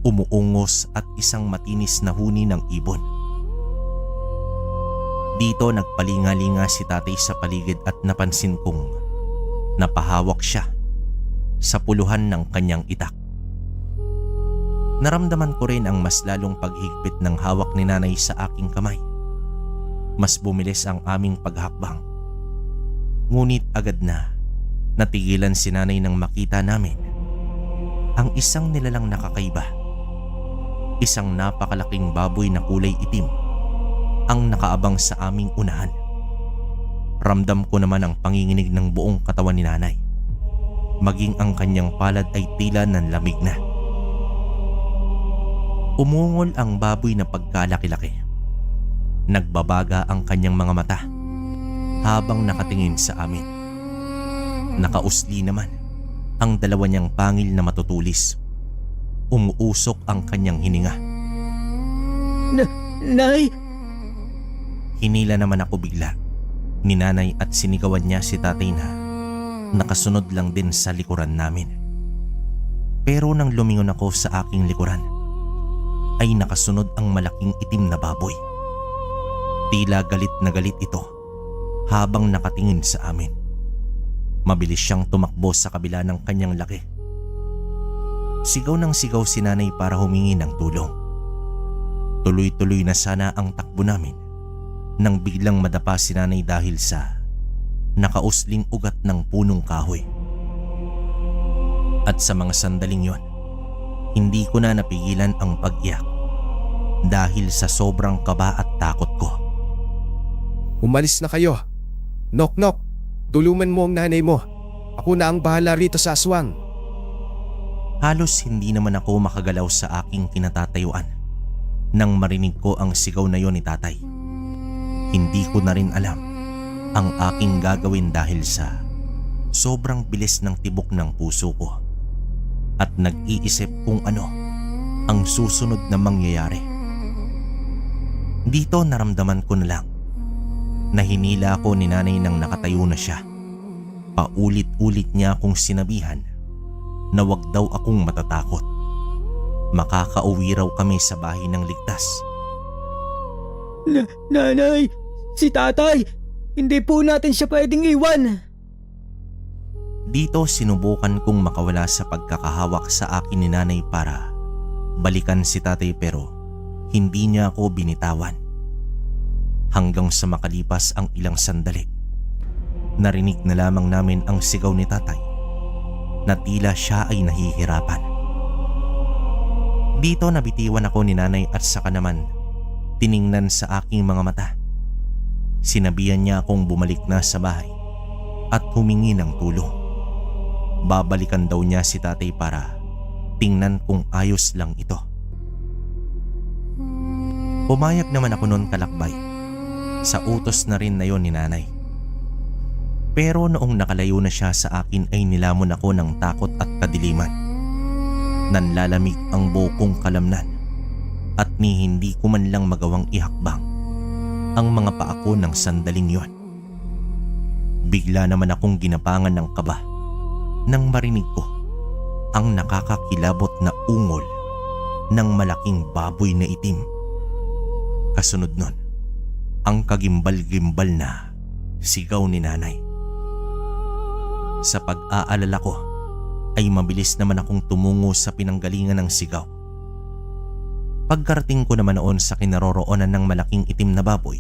Speaker 3: umuungos at isang matinis na huni ng ibon. Dito nagpalinga-linga si tatay sa paligid at napansin kong napahawak siya sa puluhan ng kanyang itak. Naramdaman ko rin ang mas lalong paghigpit ng hawak ni nanay sa aking kamay. Mas bumilis ang aming paghakbang. Ngunit agad na natigilan si nanay nang makita namin ang isang nilalang nakakaiba. Isang napakalaking baboy na kulay itim ang nakaabang sa aming unahan. Ramdam ko naman ang panginginig ng buong katawan ni nanay. Maging ang kanyang palad ay tila nanlamig na. Umungol ang baboy na pagkalaki-laki. Nagbabaga ang kanyang mga mata habang nakatingin sa amin. Nakausli naman ang dalawa niyang pangil na matutulis. Umuusok ang kanyang hininga.
Speaker 2: Nay!
Speaker 3: Hinila naman ako bigla ni nanay at sinigawan niya si tatay na nakasunod lang din sa likuran namin. Pero nang lumingon ako sa aking likuran ay nakasunod ang malaking itim na baboy. Tila galit na galit ito habang nakatingin sa amin. Mabilis siyang tumakbo sa kabila ng kanyang laki. Sigaw ng sigaw si nanay para humingi ng tulong. Tuloy-tuloy na sana ang takbo namin nang biglang madapa si nanay dahil sa nakausling ugat ng punong kahoy. At sa mga sandaling yon, hindi ko na napigilan ang pag-iyak dahil sa sobrang kaba at takot ko.
Speaker 4: Umalis na kayo. Knock-knock. Tulungan mo ang nanay mo. Ako na ang bahala rito sa aswang.
Speaker 3: Halos hindi naman ako makagalaw sa aking kinatatayuan nang marinig ko ang sigaw na yon ni tatay. Hindi ko na rin alam ang aking gagawin dahil sa sobrang bilis ng tibok ng puso ko at nag-iisip kung ano ang susunod na mangyayari. Dito naramdaman ko na lang na hinila ako ni nanay nang nakatayo na siya. Paulit-ulit niya akong sinabihan na wag daw akong matatakot. Makakauwi raw kami sa bahay ng ligtas.
Speaker 2: Nanay! Si tatay! Hindi po natin siya pwedeng iwan!
Speaker 3: Dito sinubukan kong makawala sa pagkakahawak sa akin ni nanay para balikan si tatay pero hindi niya ako binitawan. Hanggang sa makalipas ang ilang sandali, narinig na lamang namin ang sigaw ni tatay na tila siya ay nahihirapan. Dito nabitiwan ako ni nanay at saka naman tiningnan sa aking mga mata. Sinabihan niya akong bumalik na sa bahay at humingi ng tulong. Babalikan daw niya si tatay para tingnan kung ayos lang ito. Pumayag naman ako noon kalakbay. Sa utos na rin na yon ni nanay. Pero noong nakalayo na siya sa akin ay nilamon ako ng takot at kadiliman. Nanlalamig ang buo kong kalamnan at ni hindi ko man lang magawang ihakbang ang mga paa ko ng sandaling yon. Bigla naman akong ginapangan ng kaba nang marinig ko ang nakakakilabot na ungol ng malaking baboy na itim. Kasunod nun, ang kagimbal-gimbal na sigaw ni nanay. Sa pag-aalala ko ay mabilis naman akong tumungo sa pinanggalingan ng sigaw. Pagkarating ko naman noon sa kinaroroonan ng malaking itim na baboy,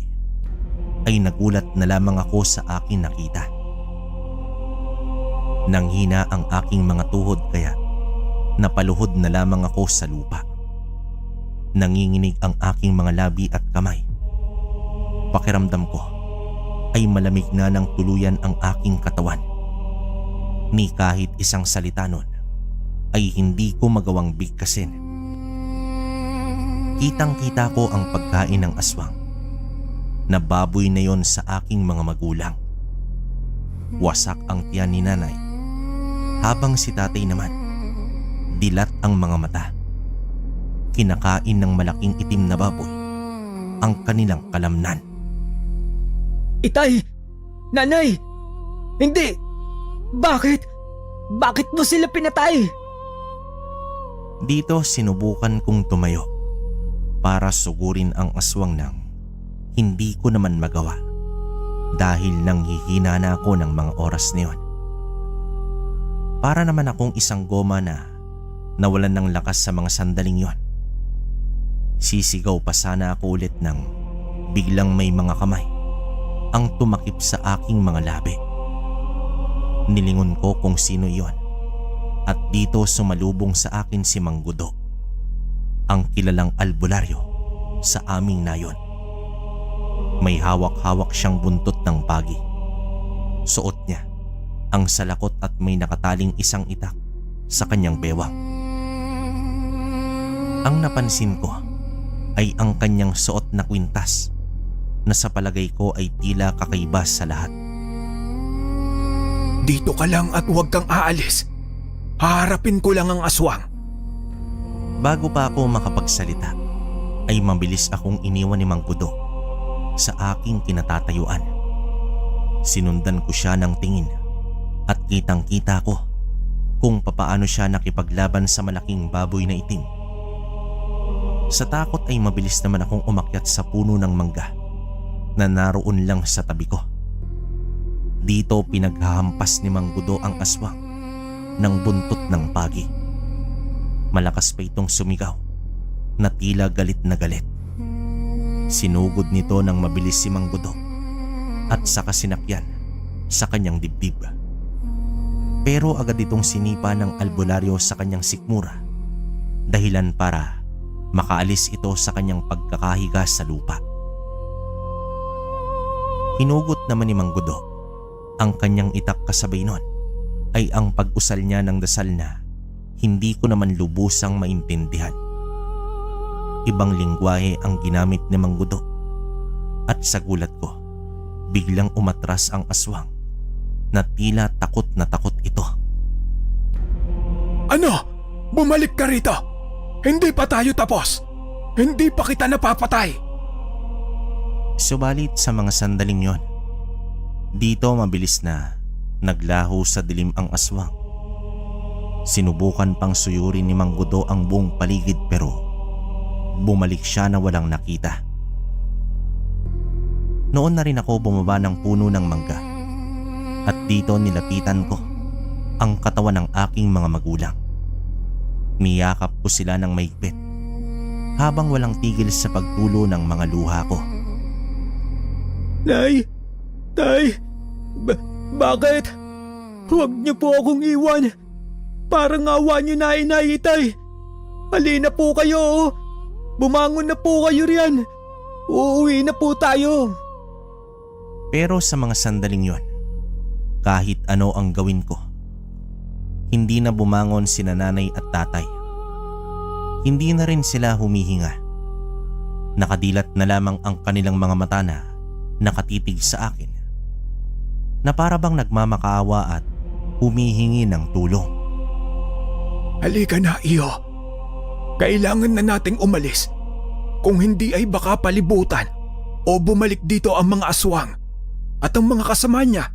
Speaker 3: ay nagulat na lamang ako sa aking nakita. Nanghina ang aking mga tuhod kaya napaluhod na lamang ako sa lupa. Nanginginig ang aking mga labi at kamay. Pakiramdam ko ay malamig na ng tuluyan ang aking katawan. Ni kahit isang salita nun ay hindi ko magawang bigkasin. Kitang-kita ko ang pagkain ng aswang na baboy na yon sa aking mga magulang. Wasak ang tiyan ni nanay habang si tatay naman dilat ang mga mata. Kinakain ng malaking itim na baboy ang kanilang kalamnan.
Speaker 2: Itay! Nanay! Hindi! Bakit? Bakit mo sila pinatay?
Speaker 3: Dito sinubukan kong tumayo para sugurin ang aswang nang hindi ko naman magawa dahil nanghihina na ako ng mga oras na yun. Para naman akong isang goma na nawalan ng lakas sa mga sandaling yon. Sisigaw pa sana ako ulit nang biglang may mga kamay ang tumakip sa aking mga labi. Nilingon ko kung sino iyon at dito sumalubong sa akin si Mang Gudo, ang kilalang albularyo sa aming nayon. May hawak-hawak siyang buntot ng pagi. Suot niya ang salakot at may nakataling isang itak sa kanyang bewang. Ang napansin ko ay ang kanyang suot na kwintas na sa palagay ko ay tila kakaiba sa lahat.
Speaker 2: Dito ka lang at huwag kang aalis. Haharapin ko lang ang aswang.
Speaker 3: Bago pa ako makapagsalita ay mabilis akong iniwan ni Mang Gudo sa aking kinatatayuan. Sinundan ko siya ng tingin at kitang-kita ko kung papaano siya nakipaglaban sa malaking baboy na itim. Sa takot ay mabilis naman akong umakyat sa puno ng mangga na naroon lang sa tabi ko. Dito pinaghahampas ni Mang Gudo ang aswang ng buntot ng pagi. Malakas pa itong sumigaw na tila galit na galit. Sinugod nito ng mabilis si Mang Gudo at saka sinakyan sa kanyang dibdib. Pero agad itong sinipa ng albularyo sa kanyang sikmura, dahilan para makaalis ito sa kanyang pagkakahiga sa lupa. Hinugot naman ni Mang Gudo ang kanyang itak kasabay nun ay ang pag-usal niya ng dasal na hindi ko naman lubusang maintindihan. Ibang lingwahe ang ginamit ni Mang Gudo at sa gulat ko, biglang umatras ang aswang na tila takot na takot ito.
Speaker 2: Ano? Bumalik ka rito! Hindi pa tayo tapos! Hindi pa kita napapatay!
Speaker 3: Subalit sa mga sandaling yon, dito mabilis na naglaho sa dilim ang aswang. Sinubukan pang suyurin ni Mang Gudo ang buong paligid pero bumalik siya na walang nakita. Noon na rin ako bumaba ng puno ng mangga at dito nilapitan ko ang katawan ng aking mga magulang. Niyakap ko sila ng mahigpit habang walang tigil sa pagtulo ng mga luha ko.
Speaker 2: Nay! Tay! Bakit? Huwag niyo po akong iwan. Parang awa niyo na, inay, tay. Halina po kayo. Oh. Bumangon na po kayo riyan. Uuwi na po tayo.
Speaker 3: Pero sa mga sandaling yon, kahit ano ang gawin ko, hindi na bumangon sina nanay at tatay. Hindi na rin sila humihinga. Nakadilat na lamang ang kanilang mga mata na nakatitig sa akin, na para bang nagmamakaawa at humihingi ng tulong.
Speaker 2: Halika na, iyo. Kailangan na nating umalis. Kung hindi ay baka palibutan o bumalik dito ang mga aswang at ang mga kasama niya.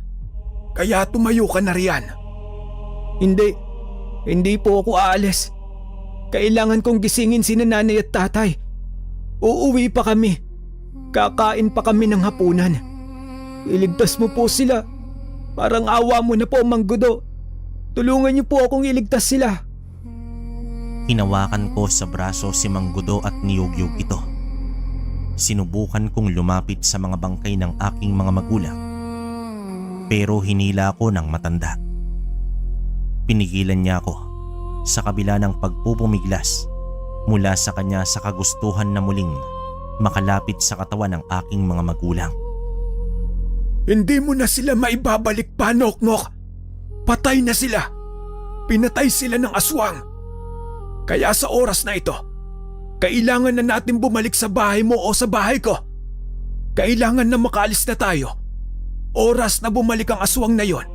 Speaker 2: Kaya tumayo ka na riyan. Hindi po ako aalis. Kailangan kong gisingin si nanay at tatay. Uuwi pa kami. Kakain pa kami ng hapunan. Iligtas mo po sila. Parang awa mo na po, Mang Gudo. Tulungan niyo po akong iligtas sila.
Speaker 3: Hinawakan ko sa braso si Mang Gudo at niyugyug ito. Sinubukan kong lumapit sa mga bangkay ng aking mga magulang, pero hinila ko ng matanda. Pinigilan niya ako sa kabila ng pagpupumiglas mula sa kanya sa kagustuhan na muling makalapit sa katawan ng aking mga magulang.
Speaker 2: Hindi mo na sila maibabalik pa, Noknok. Patay na sila. Pinatay sila ng aswang. Kaya sa oras na ito, kailangan na natin bumalik sa bahay mo o sa bahay ko. Kailangan na makaalis na tayo. Oras na bumalik ang aswang na yon.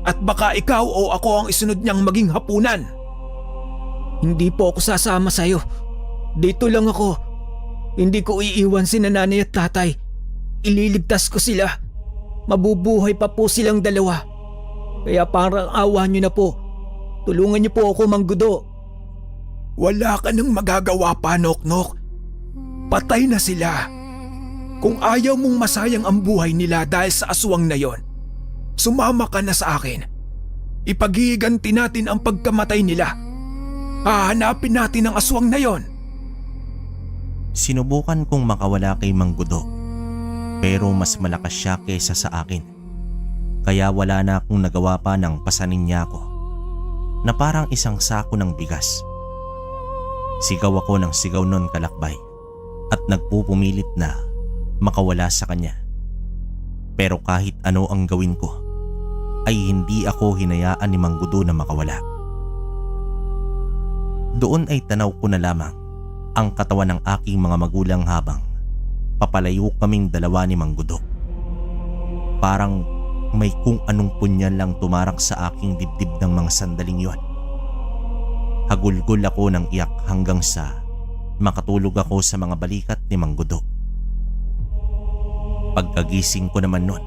Speaker 2: At baka ikaw o ako ang isunod niyang maging hapunan. Hindi po ako sasama sa'yo. Dito lang ako. Hindi ko iiwan si nanay at tatay. Ililigtas ko sila. Mabubuhay pa po silang dalawa. Kaya parang awa niyo na po. Tulungan niyo po ako, Mang Gudo. Wala ka nang magagawa pa, Noknok. Patay na sila. Kung ayaw mong masayang ang buhay nila dahil sa aswang na yon, sumama ka na sa akin. Ipaghihiganti natin ang pagkamatay nila. Hahanapin natin ang aswang na yon.
Speaker 3: Sinubukan kong makawala kay Mang Gudo, pero mas malakas siya kaysa sa akin. Kaya wala na akong nagawa pa ng pasanin niya ako, na parang isang sako ng bigas. Sigaw ako ng sigaw nun, kalakbay, at nagpupumilit na makawala sa kanya. Pero kahit ano ang gawin ko, ay hindi ako hinayaan ni Mang Gudo na makawala. Doon ay tanaw ko na lamang ang katawan ng aking mga magulang habang papalayo kaming dalawa ni Mang Gudo. Parang may kung anong punyal lang tumarak sa aking dibdib ng mga sandaling yon. Hagulgol ako ng iyak hanggang sa makatulog ako sa mga balikat ni Mang Gudo. Pagkagising ko naman nun,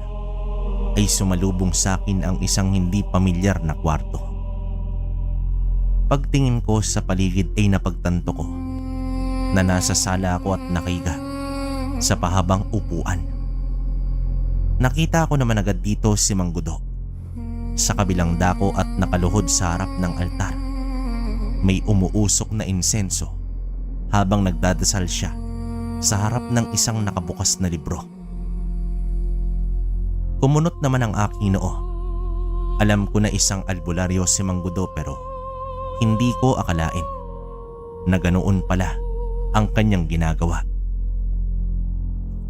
Speaker 3: ay sumalubong sa akin ang isang hindi pamilyar na kwarto. Pagtingin ko sa paligid ay napagtanto ko na nasa sala ako at nakahiga sa pahabang upuan. Nakita ko naman agad dito si Mang Gudo sa kabilang dako at nakaluhod sa harap ng altar. May umuusok na insenso habang nagdadasal siya sa harap ng isang nakabukas na libro. Kumunot naman ang aking noo. Alam ko na isang albularyo si Mang Gudo, pero hindi ko akalain na ganoon pala ang kanyang ginagawa.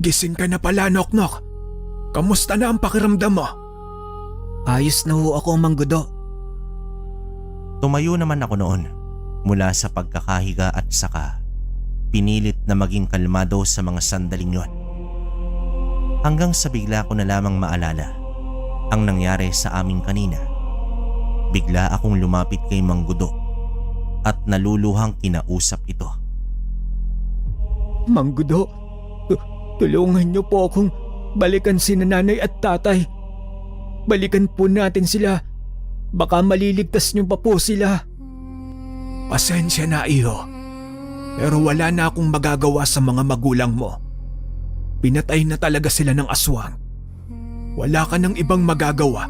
Speaker 2: Gising ka na pala, Noknok. Kamusta na ang pakiramdam mo? Ayos na ho ako, Mang Gudo.
Speaker 3: Tumayo naman ako noon mula sa pagkakahiga at saka pinilit na maging kalmado sa mga sandaling yon. Hanggang sa bigla ko na lamang maalala ang nangyari sa amin kanina. Bigla akong lumapit kay Mang Gudo at naluluhang kinausap ito.
Speaker 2: Mang Gudo, tulungan niyo po akong balikan si nanay at tatay. Balikan po natin sila. Baka maliligtas niyo pa po sila. Pasensya na, iyo. Pero wala na akong magagawa sa mga magulang mo. Pinatay na talaga sila ng aswang. Wala ka ng ibang magagawa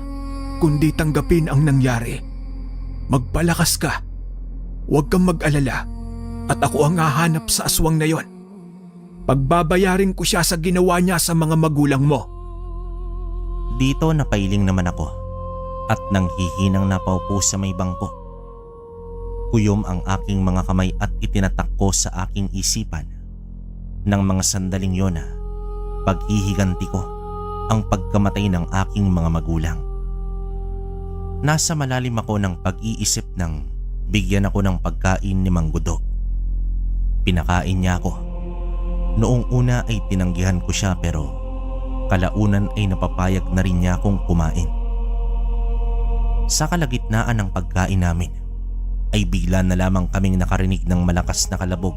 Speaker 2: kundi tanggapin ang nangyari. Magpalakas ka. Huwag kang mag-alala at ako ang hahanap sa aswang na yon. Pagbabayarin ko siya sa ginawa niya sa mga magulang mo.
Speaker 3: Dito napailing naman ako at nang hihinang napaupo sa may bangko. Kuyom ang aking mga kamay at itinatak ko sa aking isipan ng mga sandaling yon na paghihiganti ko ang pagkamatay ng aking mga magulang. Nasa malalim ako ng pag-iisip nang bigyan ako ng pagkain ni Mang Gudo. Pinakain niya ako. Noong una ay tinanggihan ko siya pero kalaunan ay napapayag na rin niya akong kumain. Sa kalagitnaan ng pagkain namin ay bigla na lamang kaming nakarinig ng malakas na kalabog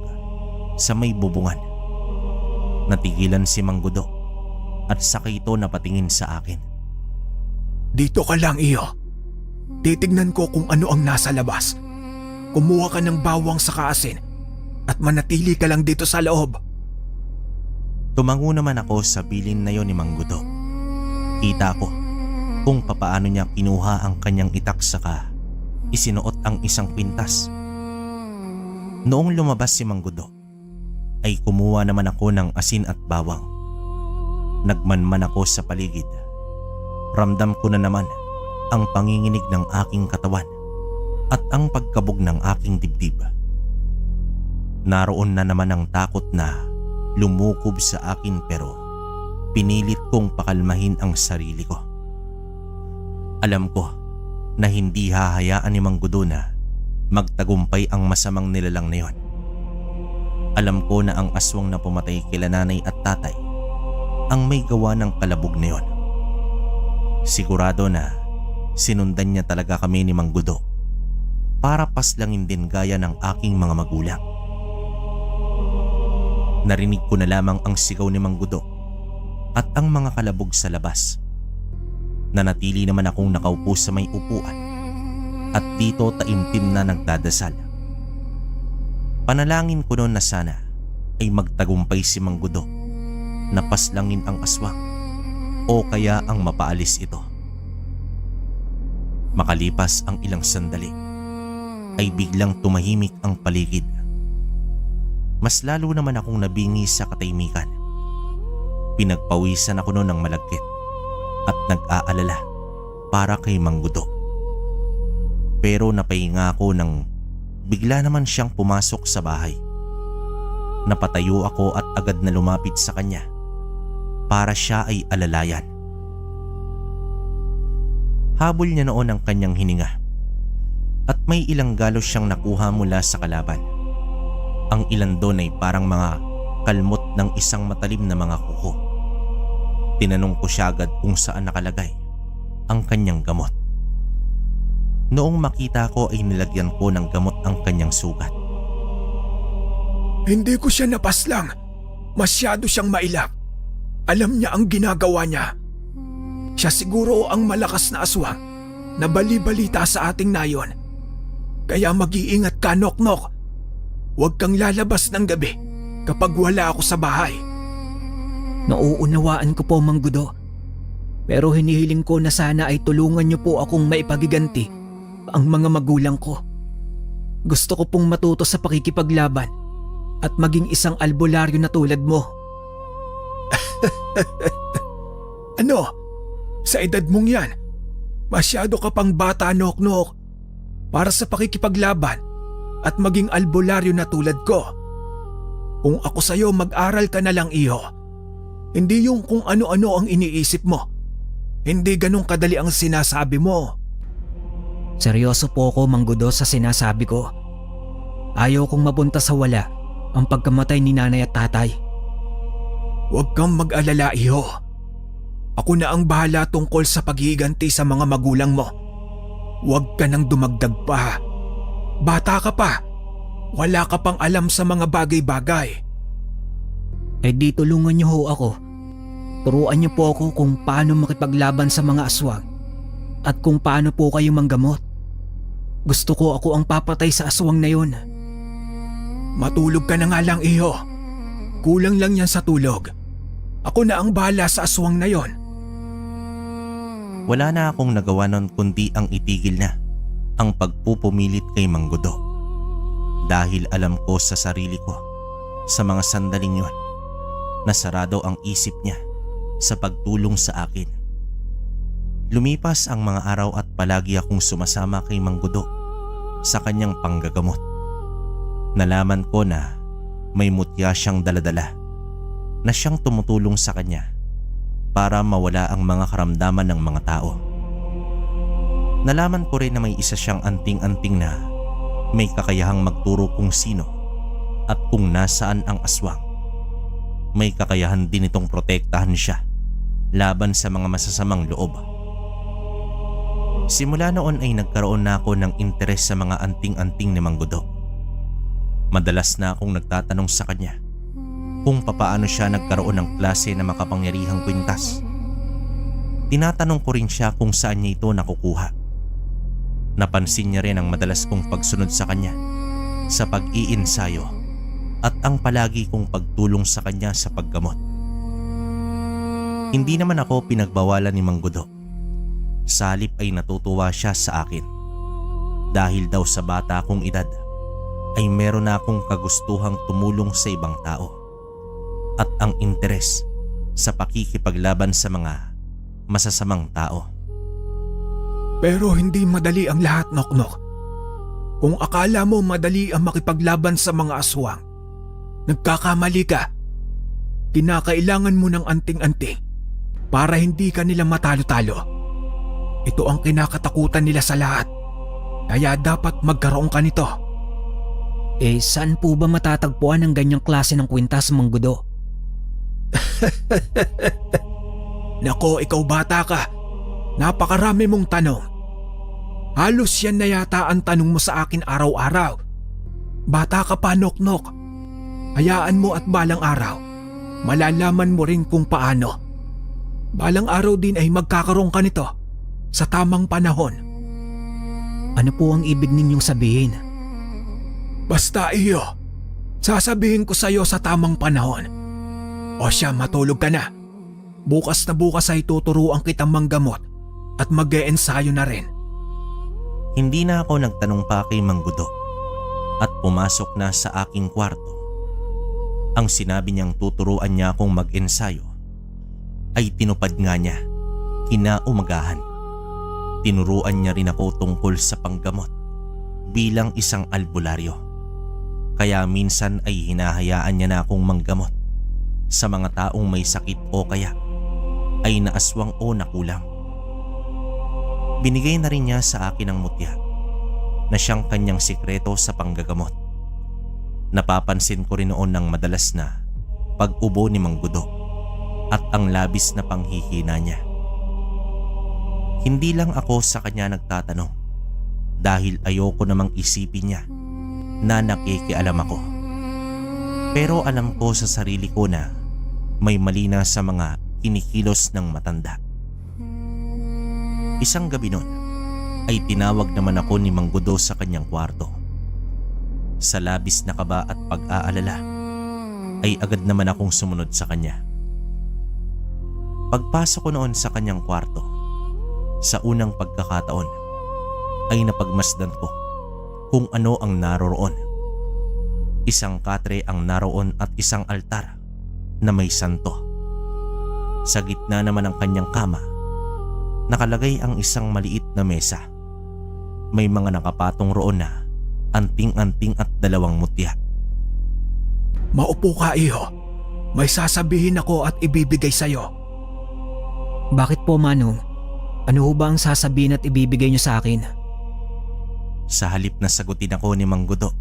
Speaker 3: sa may bubungan. Natigilan si Mang Gudo at saka ito napatingin sa akin.
Speaker 2: Dito ka lang, iyo. Titignan ko kung ano ang nasa labas. Kumuha ka ng bawang sa kaasin at manatili ka lang dito sa loob.
Speaker 3: Tumango naman ako sa bilin na yon ni Mang Gudo. Kita ko kung papaano niya kinuha ang kanyang itak saka isinuot ang isang kwintas. Noong lumabas si Mang Gudo, ay kumuha naman ako ng asin at bawang. Nagmanman ako sa paligid. Ramdam ko na naman ang panginginig ng aking katawan at ang pagkabog ng aking dibdib. Naroon na naman ang takot na lumukob sa akin pero pinilit kong pakalmahin ang sarili ko. Alam ko na hindi hahayaan ni Mang Gudo na magtagumpay ang masamang nilalang na yon. Alam ko na ang aswang na pumatay kila nanay at tatay ang may gawa ng kalabog na yon. Sigurado na sinundan niya talaga kami ni Mang Gudo para paslangin din gaya ng aking mga magulang. Narinig ko na lamang ang sigaw ni Mang Gudo at ang mga kalabog sa labas. Nanatili naman akong nakaupo sa may upuan at dito taimtim na nagdadasal. Panalangin ko noon na sana ay magtagumpay si Mang Gudo na paslangin ang aswang o kaya ang mapaalis ito. Makalipas ang ilang sandali ay biglang tumahimik ang paligid. Mas lalo naman akong nabingi sa katahimikan. Pinagpawisan ako noon ng malagkit at nag-aalala para kay Mang Gudo. Pero napahinga ako nang bigla naman siyang pumasok sa bahay. Napatayo ako at agad na lumapit sa kanya para siya ay alalayan. Habol niya noon ang kanyang hininga at may ilang galos siyang nakuha mula sa kalaban. Ang ilan doon ay parang mga kalmot ng isang matalim na mga kuko. Tinanong ko siya agad kung saan nakalagay ang kanyang gamot. Noong makita ko ay nilagyan ko ng gamot ang kanyang sugat.
Speaker 2: Hindi ko siya napaslang. Masyado siyang mailap. Alam niya ang ginagawa niya. Siya siguro ang malakas na aswang na bali-balita sa ating nayon. Kaya mag-iingat ka, Nok-Nok. Huwag kang lalabas ng gabi kapag wala ako sa bahay. Nauunawaan ko po, Mang Gudo. Pero hinihiling ko na sana ay tulungan niyo po akong maipagiganti ang mga magulang ko. Gusto ko pong matuto sa pakikipaglaban at maging isang albularyo na tulad mo. Ano? Sa edad mong yan, masyado ka pang bata, Nok-Nok, para sa pakikipaglaban at maging albularyo na tulad ko. Kung ako sa'yo, mag-aral ka na lang, iho. Hindi yung kung ano-ano ang iniisip mo. Hindi ganun kadali ang sinasabi mo. Seryoso po ako, Mang Gudo, sa sinasabi ko. Ayaw kong mapunta sa wala ang pagkamatay ni nanay at tatay. Huwag kang mag-alala, iho. Ako na ang bahala tungkol sa paghihiganti sa mga magulang mo. Huwag ka nang dumagdag pa. Bata ka pa. Wala ka pang alam sa mga bagay-bagay. Eh di tulungan niyo ho ako. Turuan niyo po ako kung paano makipaglaban sa mga aswang at kung paano po kayo manggamot. Gusto ko ako ang papatay sa aswang na yun. Matulog ka na nga lang, iho. Kulang lang yan sa tulog. Ako na ang bahala sa aswang na yon.
Speaker 3: Wala na akong nagawa nun kundi ang itigil na ang pagpupumilit kay Mang Gudo dahil alam ko sa sarili ko sa mga sandaling yun na sarado ang isip niya sa pagtulong sa akin. Lumipas ang mga araw at palagi akong sumasama kay Mang Gudo sa kanyang panggagamot. Nalaman ko na may mutya siyang daladala na siyang tumutulong sa kanya para mawala ang mga karamdaman ng mga tao. Nalaman ko rin na may isa siyang anting-anting na may kakayahang magturo kung sino at kung nasaan ang aswang. May kakayahan din itong protektahan siya laban sa mga masasamang loob. Simula noon ay nagkaroon na ako ng interes sa mga anting-anting ni Mang Gudo. Madalas na akong nagtatanong sa kanya kung papaano siya nagkaroon ng klase na makapangyarihang kwintas. Tinatanong ko rin siya kung saan niya ito nakukuha. Napansin niya rin ang madalas kong pagsunod sa kanya sa pag-iinsayo at ang palagi kong pagtulong sa kanya sa paggamot. Hindi naman ako pinagbawalan ni Mang Gudo. Sa halip ay natutuwa siya sa akin dahil daw sa bata kong edad ay meron na akong kagustuhang tumulong sa ibang tao at ang interes sa pakikipaglaban sa mga masasamang tao.
Speaker 2: Pero hindi madali ang lahat, Noknok. Kung akala mo madali ang makipaglaban sa mga aswang, nagkakamali ka. Kinakailangan mo ng anting-anting para hindi ka nila matalo-talo. Ito ang kinakatakutan nila sa lahat, kaya dapat magkaroon ka nito. Saan po ba matatagpuan ang ganyang klase ng kwintas, Mang Gudo? Nako, ikaw bata ka. Napakarami mong tanong. Halos yan na yata ang tanong mo sa akin araw-araw. Bata ka pa, Noknok. Hayaan mo at balang araw, malalaman mo rin kung paano. Balang araw din ay magkakaroon ka nito sa tamang panahon. Ano po ang ibig ninyong sabihin? Basta iyo, sasabihin ko sa iyo sa tamang panahon. O siya, matulog ka na. Bukas na bukas ay tuturuan kitang manggamot at mag-e-ensayo na rin.
Speaker 3: Hindi na ako nagtanong pa kay Mang Gudo at pumasok na sa aking kwarto. Ang sinabi niyang tuturuan niya akong mag-ensayo ay tinupad nga niya kinaumagahan. Tinuruan niya rin ako tungkol sa panggamot bilang isang albularyo. Kaya minsan ay hinahayaan niya na akong manggamot sa mga taong may sakit o kaya ay naaswang o nakulang. Binigay na rin niya sa akin ang mutya na siyang kanyang sikreto sa panggagamot. Napapansin ko rin noon ng madalas na pag-ubo ni Mang Gudo at ang labis na panghihina niya. Hindi lang ako sa kanya nagtatanong dahil ayoko namang isipin niya na nakikialam ako. Pero alam ko sa sarili ko na may mali na sa mga kinikilos ng matanda. Isang gabi nun ay tinawag naman ako ni Mang Gudo sa kanyang kwarto. Sa labis na kaba at pag-aalala ay agad naman akong sumunod sa kanya. Pagpasok ko noon sa kanyang kwarto, sa unang pagkakataon ay napagmasdan ko kung ano ang naroroon. Isang katre ang naroon at isang altar na may santo. Sa gitna naman ng kanyang kama, nakalagay ang isang maliit na mesa. May mga nakapatong roon na anting-anting at 2 mutya.
Speaker 2: Maupo ka, iho. May sasabihin ako at ibibigay sa'yo. Bakit po, Manong? Ano ho ba ang sasabihin at ibibigay niyo sa akin?
Speaker 3: Sa halip na sagutin ako ni Mang Gudo,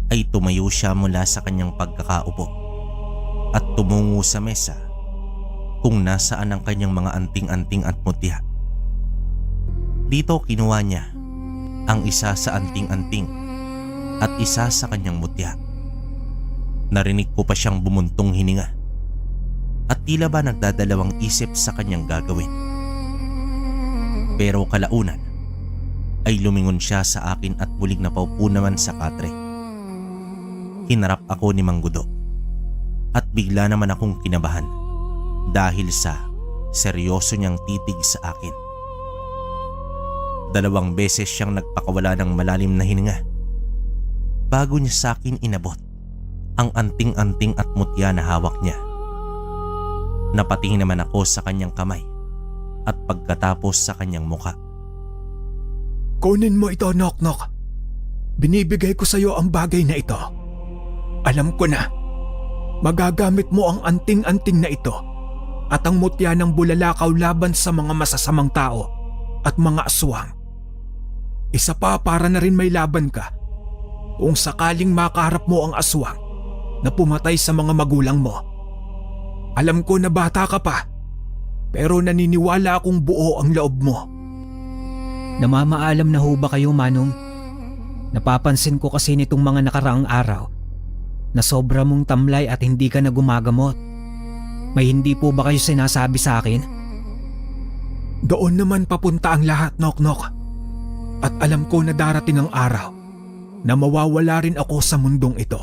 Speaker 3: ay tumayo siya mula sa kanyang pagkakaupo at tumungo sa mesa kung nasaan ang kanyang mga anting-anting at mutya. Dito kinuha niya ang isa sa anting-anting at isa sa kanyang mutya. Narinig ko pa siyang bumuntong hininga at tila ba nagdadalawang isip sa kanyang gagawin. Pero kalaunan ay lumingon siya sa akin at muling napaupo naman sa katre. Hinarap ako ni Mang Gudo at bigla naman akong kinabahan dahil sa seryoso niyang titig sa akin. 2 beses siyang nagpakawala ng malalim na hininga bago niya sa akin inabot ang anting-anting at mutya na hawak niya. Napatingin naman ako sa kanyang kamay at pagkatapos sa kanyang muka.
Speaker 2: Kunin mo ito, Nok-Nok. Binibigay ko sa iyo ang bagay na ito. Alam ko na, magagamit mo ang anting-anting na ito at ang mutya ng bulalakaw laban sa mga masasamang tao at mga aswang. Isa pa para na rin may laban ka kung sakaling makaharap mo ang aswang na pumatay sa mga magulang mo. Alam ko na bata ka pa, pero naniniwala akong buo ang loob mo. Namamaalam na ho ba kayo, Manong? Napapansin ko kasi nitong mga nakaraang araw na sobra mong tamlay at hindi ka na gumagamot. May hindi po ba kayo sinasabi sa akin? Doon naman papunta ang lahat, Nok-Nok. At alam ko na darating ang araw na mawawala rin ako sa mundong ito.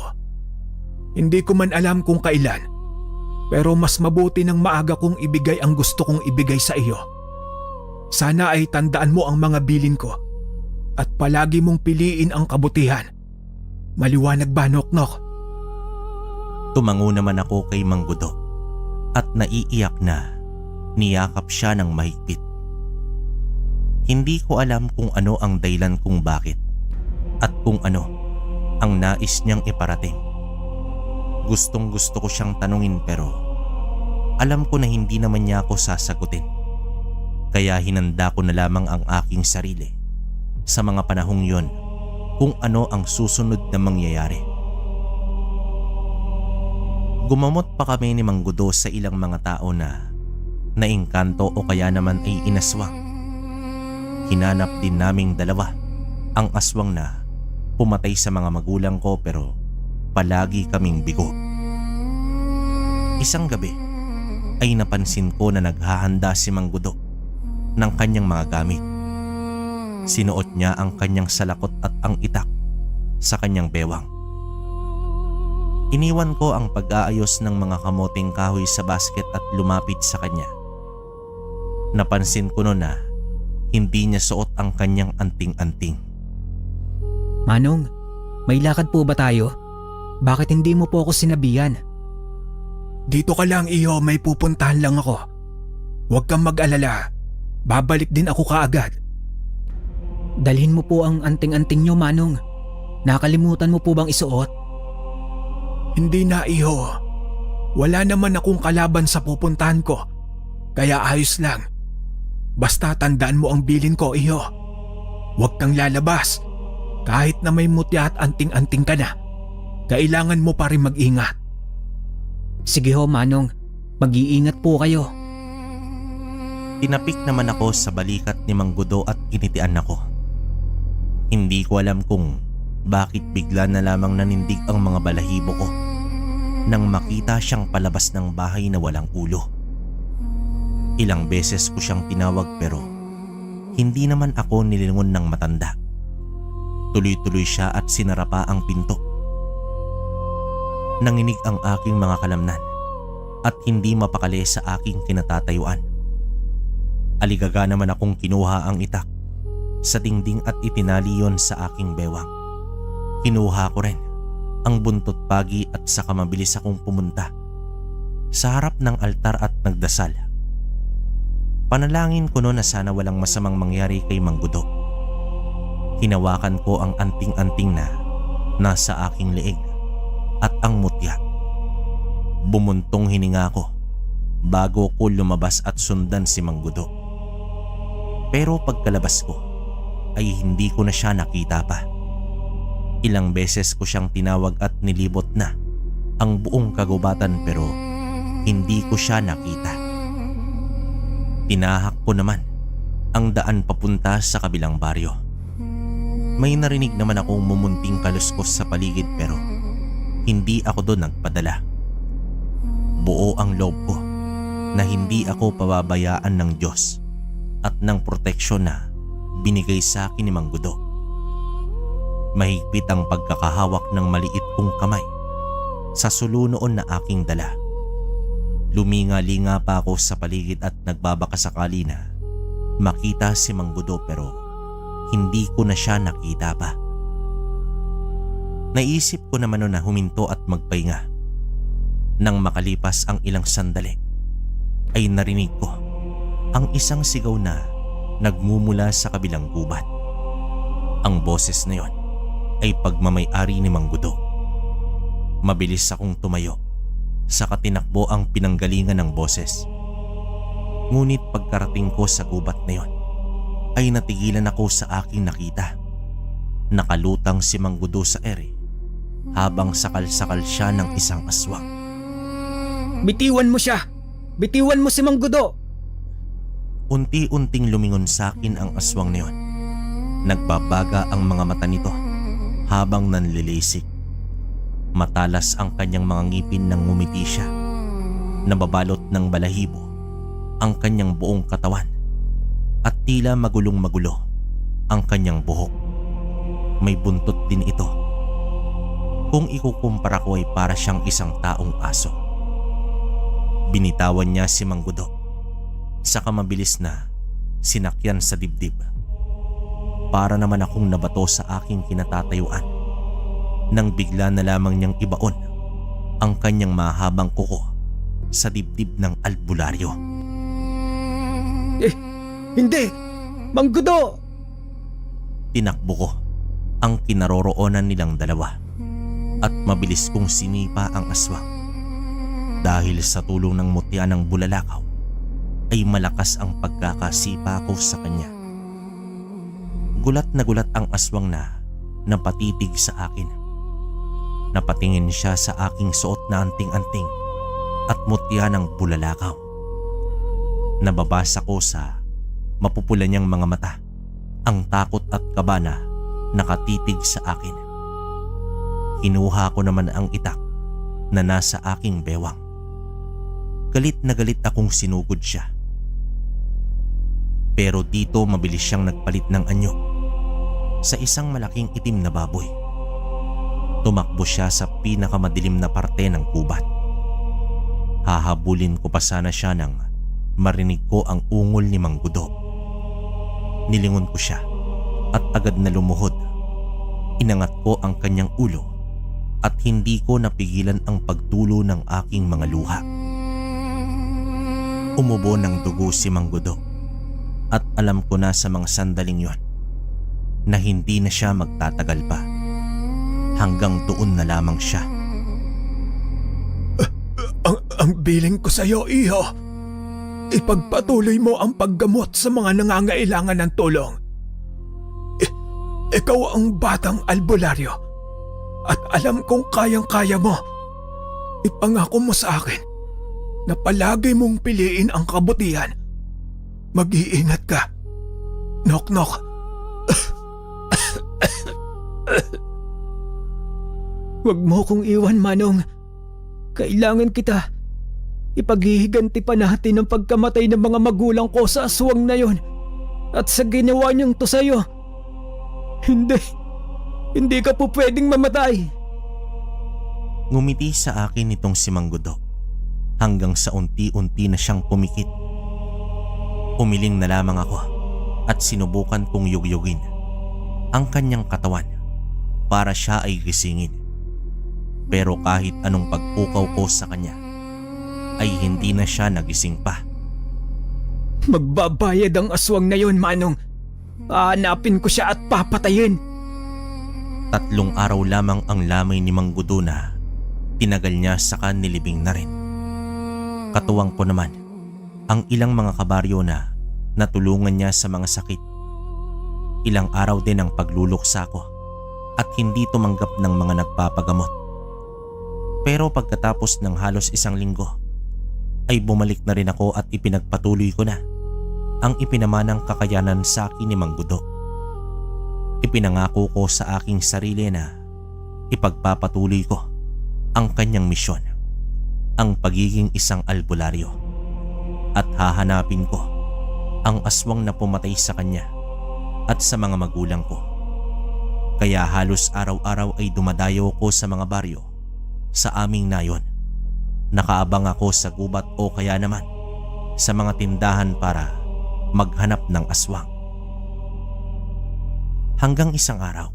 Speaker 2: Hindi ko man alam kung kailan, pero mas mabuti nang maaga kong ibigay ang gusto kong ibigay sa iyo. Sana ay tandaan mo ang mga bilin ko at palagi mong piliin ang kabutihan. Maliwanag ba, Nok-Nok?
Speaker 3: Tumango naman ako kay Mang Gudo at naiiyak na niyakap siya ng mahigpit. Hindi ko alam kung ano ang dahilan kung bakit at kung ano ang nais niyang iparating. Gustong gusto ko siyang tanungin pero alam ko na hindi naman niya ako sasagutin. Kaya hinanda ko na lamang ang aking sarili sa mga panahong yon kung ano ang susunod na mangyayari. Gumamot pa kami ni Mang Gudo sa ilang mga tao na naingkanto o kaya naman ay inaswang. Hinanap din naming 2 ang aswang na pumatay sa mga magulang ko pero palagi kaming bigo. Isang gabi ay napansin ko na naghahanda si Mang Gudo ng kanyang mga gamit. Sinuot niya ang kanyang salakot at ang itak sa kanyang bewang. Iniwan ko ang pag-aayos ng mga kamoting kahoy sa basket at lumapit sa kanya. Napansin ko noon na hindi niya suot ang kanyang anting-anting.
Speaker 2: Manong, may lakad po ba tayo? Bakit hindi mo po ako sinabihan? Dito ka lang, iyo, may pupuntahan lang ako. Huwag kang mag-alala. Babalik din ako kaagad. Dalhin mo po ang anting-anting niyo, Manong. Nakalimutan mo po bang isuot? Hindi na, iyo. Wala naman akong kalaban sa pupuntahan ko. Kaya ayos lang. Basta tandaan mo ang bilin ko, iyo. Huwag kang lalabas. Kahit na may mutya at anting-anting ka na, kailangan mo pa rin mag-ingat. Sige ho, Manong. Mag-iingat po kayo.
Speaker 3: Tinapik naman ako sa balikat ni Mang Gudo at initian ako. Hindi ko alam kung bakit bigla na lamang nanindig ang mga balahibo ko nang makita siyang palabas ng bahay na walang ulo. Ilang beses ko siyang tinawag pero hindi naman ako nilingon ng matanda. Tuloy-tuloy siya at sinara pa ang pinto. Nanginig ang aking mga kalamnan at hindi mapakali sa aking kinatatayuan. Aligaga naman akong kinuha ang itak sa dingding at itinali yon sa aking bewang. Kinuha ko rin ang buntot pagi at saka mabilis akong pumunta sa harap ng altar at nagdasal. Panalangin ko noon na sana walang masamang mangyari kay Mang Gudo. Hinawakan ko ang anting-anting na nasa aking leeg at ang mutya. Bumuntong hininga ko bago ko lumabas at sundan si Mang Gudo. Pero pagkalabas ko ay hindi ko na siya nakita pa. Ilang beses ko siyang tinawag at nilibot na ang buong kagubatan pero hindi ko siya nakita. Tinahak ko naman ang daan papunta sa kabilang baryo. May narinig naman akong mumunting kaluskos sa paligid pero hindi ako doon nagpadala. Buo ang loob ko na hindi ako pababayaan ng Diyos at ng proteksyon na binigay sa akin ni Mang Gudo. Mahigpit ang pagkakahawak ng maliit kong kamay sa sulunoon na aking dala. Luminga-linga pa ako sa paligid at nagbabaka sakali na makita si Mang Gudo pero hindi ko na siya nakita pa. Naisip ko naman na huminto at magpahinga. Nang makalipas ang ilang sandali, ay narinig ko ang isang sigaw na nagmumula sa kabilang gubat. Ang boses na yon ay pagmamay-ari ni Mang Gudo. Mabilis akong tumayo, saka tinakbo ang pinanggalingan ng boses. Ngunit pagkarating ko sa gubat na yon, ay natigilan ako sa aking nakita. Nakalutang si Mang Gudo sa ere habang sakal-sakal siya ng isang aswang.
Speaker 2: Bitiwan mo siya! Bitiwan mo si Mang Gudo!
Speaker 3: Unti-unting lumingon sa akin ang aswang na yon. Nagbabaga ang mga mata nito habang nanlilisik. Matalas ang kanyang mga ngipin nang ngumiti siya. Nababalot ng balahibo ang kanyang buong katawan at tila magulong-magulo ang kanyang buhok. May buntot din ito. Kung ikukumpara ko ay para siyang isang taong aso. Binitawan niya si Mang Gudo, saka mabilis na sinakyan sa dibdib. Para naman akong nabato sa aking kinatatayuan nang bigla na lamang niyang ibaon ang kanyang mahabang kuko sa dibdib ng albularyo.
Speaker 2: Hindi! Mang Gudo!
Speaker 3: Tinakbo ko ang kinaroroonan nilang dalawa at mabilis kong sinipa ang aswang. Dahil sa tulong ng mutya ng bulalakaw ay malakas ang pagkakasipa ko sa kanya. Gulat na gulat ang aswang na napatitig sa akin. Napatingin siya sa aking suot na anting-anting at mutya ng bulalakaw. Nababasa ko sa mapupula niyang mga mata ang takot at kaba na nakatitig sa akin. Kinuha ko naman ang itak na nasa aking bewang. Galit na galit akong sinugod siya. Pero dito mabilis siyang nagpalit ng anyo sa isang malaking itim na baboy. Tumakbo siya sa pinakamadilim na parte ng gubat. Hahabulin ko pa sana siya nang marinig ko ang ungol ni Mang Gudo. Nilingon ko siya at agad na lumuhod. Inangat ko ang kanyang ulo at hindi ko napigilan ang pagtulo ng aking mga luha. Umubo ng dugo si Mang Gudo at alam ko na sa mga sandaling yon na hindi na siya magtatagal pa. Hanggang doon na lamang siya.
Speaker 2: Ang biling ko sa iyo, iho. Ipagpatuloy mo ang paggamot sa mga nangangailangan ng tulong. Ikaw ang batang albularyo at alam kong kayang-kaya mo. Ipangako mo sa akin na palagi mong piliin ang kabutihan. Mag-iingat ka. Nok-nok. Huwag mo kong iwan, Manong. Kailangan kita. Ipaghihiganti pa natin ang pagkamatay ng mga magulang ko sa aswang na yon at sa ginawa niyong to sa'yo. Hindi ka po pwedeng mamatay.
Speaker 3: Ngumiti sa akin itong si Mang Gudo hanggang sa unti-unti na siyang pumikit. Umiling na lamang ako at sinubukan kong yugyugin ang kanyang katawan para siya ay gisingin. Pero kahit anong pagpukaw ko sa kanya ay hindi na siya nagising pa.
Speaker 2: Magbabayad ang aswang na yon, Manong. Hahanapin ko siya at papatayin.
Speaker 3: 3 araw lamang ang lamay ni Mang Gudo na tinagal niya saka nilibing na rin. Katuwang ko naman ang ilang mga kabaryo na natulungan niya sa mga sakit. Ilang araw din ang pagluluksa ko at hindi tumanggap ng mga nagpapagamot. Pero pagkatapos ng halos 1 linggo ay bumalik na rin ako at ipinagpatuloy ko na ang ipinamanang kakayanan sa akin ni Mang Gudo. Ipinangako ko sa aking sarili na ipagpapatuloy ko ang kanyang misyon, ang pagiging isang albularyo, at hahanapin ko ang aswang na pumatay sa kanya at sa mga magulang ko. Kaya halos araw-araw ay dumadayo ko sa mga baryo sa aming nayon. Nakaabang ako sa gubat o kaya naman sa mga tindahan para maghanap ng aswang. Hanggang isang araw,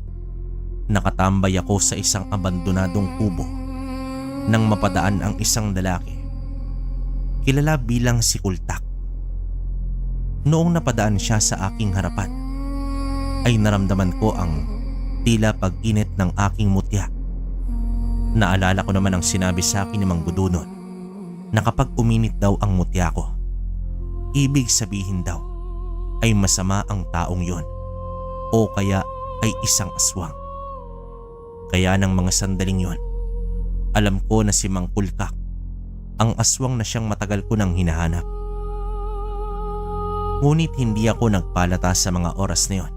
Speaker 3: nakatambay ako sa isang abandonadong kubo nang mapadaan ang isang lalaki, kilala bilang si Kultak. Noong napadaan siya sa aking harapan, ay naramdaman ko ang tila pag-init ng aking mutya. Naalala ko naman ang sinabi sa akin ni Mang Gudo noon na kapag uminit daw ang mutya ko, ibig sabihin daw ay masama ang taong yon o kaya ay isang aswang. Kaya ng mga sandaling yon, alam ko na si Mang Kultak ang aswang na siyang matagal ko nang hinahanap. Ngunit hindi ako nagpalata sa mga oras na yon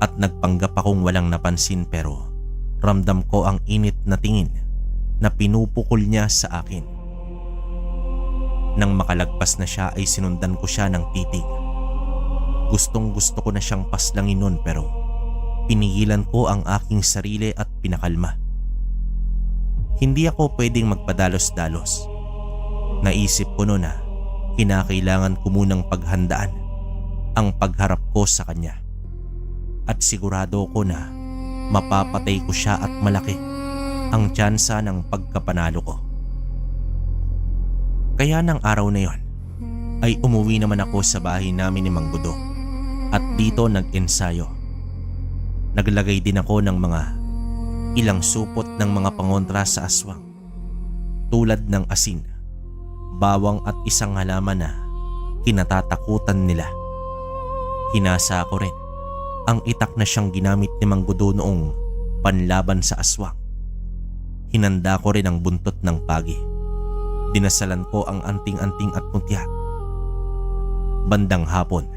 Speaker 3: at nagpanggap akong walang napansin, pero ramdam ko ang init na tingin na pinupukol niya sa akin. Nang makalagpas na siya ay sinundan ko siya ng titig. Gustong gusto ko na siyang paslangin nun, pero pinigilan ko ang aking sarili at pinakalma. Hindi ako pwedeng magpadalos-dalos. Naisip ko noon na kinakailangan ko munang paghandaan ang pagharap ko sa kanya. At sigurado ko na mapapatay ko siya at malaki ang tsansa ng pagkapanalo ko. Kaya ng araw na yon ay umuwi naman ako sa bahay namin ni Mang Gudo at dito nag-ensayo. Naglagay din ako ng mga ilang supot ng mga pangontra sa aswang, tulad ng asin, bawang at isang halaman na kinatatakutan nila. Hinasa ko rin ang itak na siyang ginamit ni Mang Gudo noong panlaban sa aswang. Hinanda ko rin ang buntot ng pagi. Dinasalan ko ang anting-anting at mutya. Bandang hapon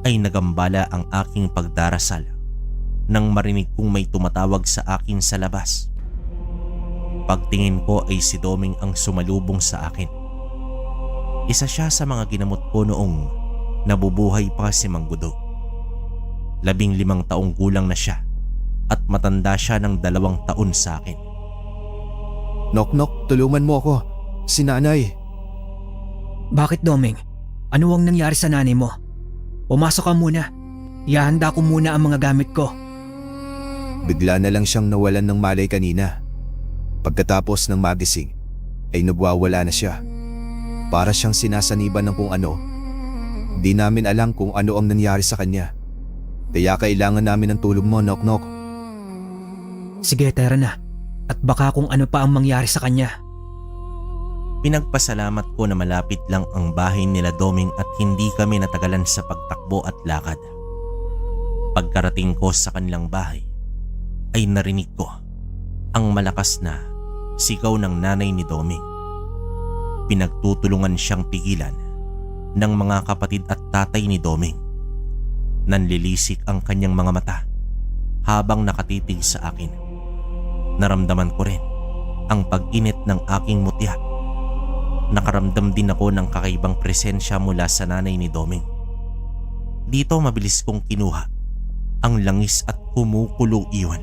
Speaker 3: ay nagambala ang aking pagdarasal nang marinig kong may tumatawag sa akin sa labas. Pagtingin ko ay si Doming ang sumalubong sa akin. Isa siya sa mga ginamot ko noong nabubuhay pa si Mang Gudo. 15 taong gulang na siya at matanda siya ng 2 taon sa akin.
Speaker 4: Knock-knock, tulungan mo ako. Si nanay.
Speaker 2: Bakit, Doming? Ano ang nangyari sa nanay mo? Pumasok ka muna. Ihahanda ko muna ang mga gamit ko.
Speaker 4: Bigla na lang siyang nawalan ng malay kanina. Pagkatapos ng magising, ay nagwawala na siya. Para siyang sinasaniban ng kung ano. Di namin alam kung ano ang nangyari sa kanya. Kaya kailangan namin ng tulong mo, knock-knock.
Speaker 2: Sige, tara na. At baka kung ano pa ang mangyari sa kanya.
Speaker 3: Pinagpasalamat ko na malapit lang ang bahay nila Doming at hindi kami natagalan sa pagtakbo at lakad. Pagkarating ko sa kanilang bahay, ay narinig ko ang malakas na sigaw ng nanay ni Doming. Pinagtutulungan siyang pigilan ng mga kapatid at tatay ni Doming. Nanlilisik ang kanyang mga mata habang nakatitig sa akin. Naramdaman ko rin ang pag-init ng aking mutya. Nakaramdam din ako ng kakaibang presensya mula sa nanay ni Doming. Dito mabilis kong kinuha ang langis at kumukulo iyon.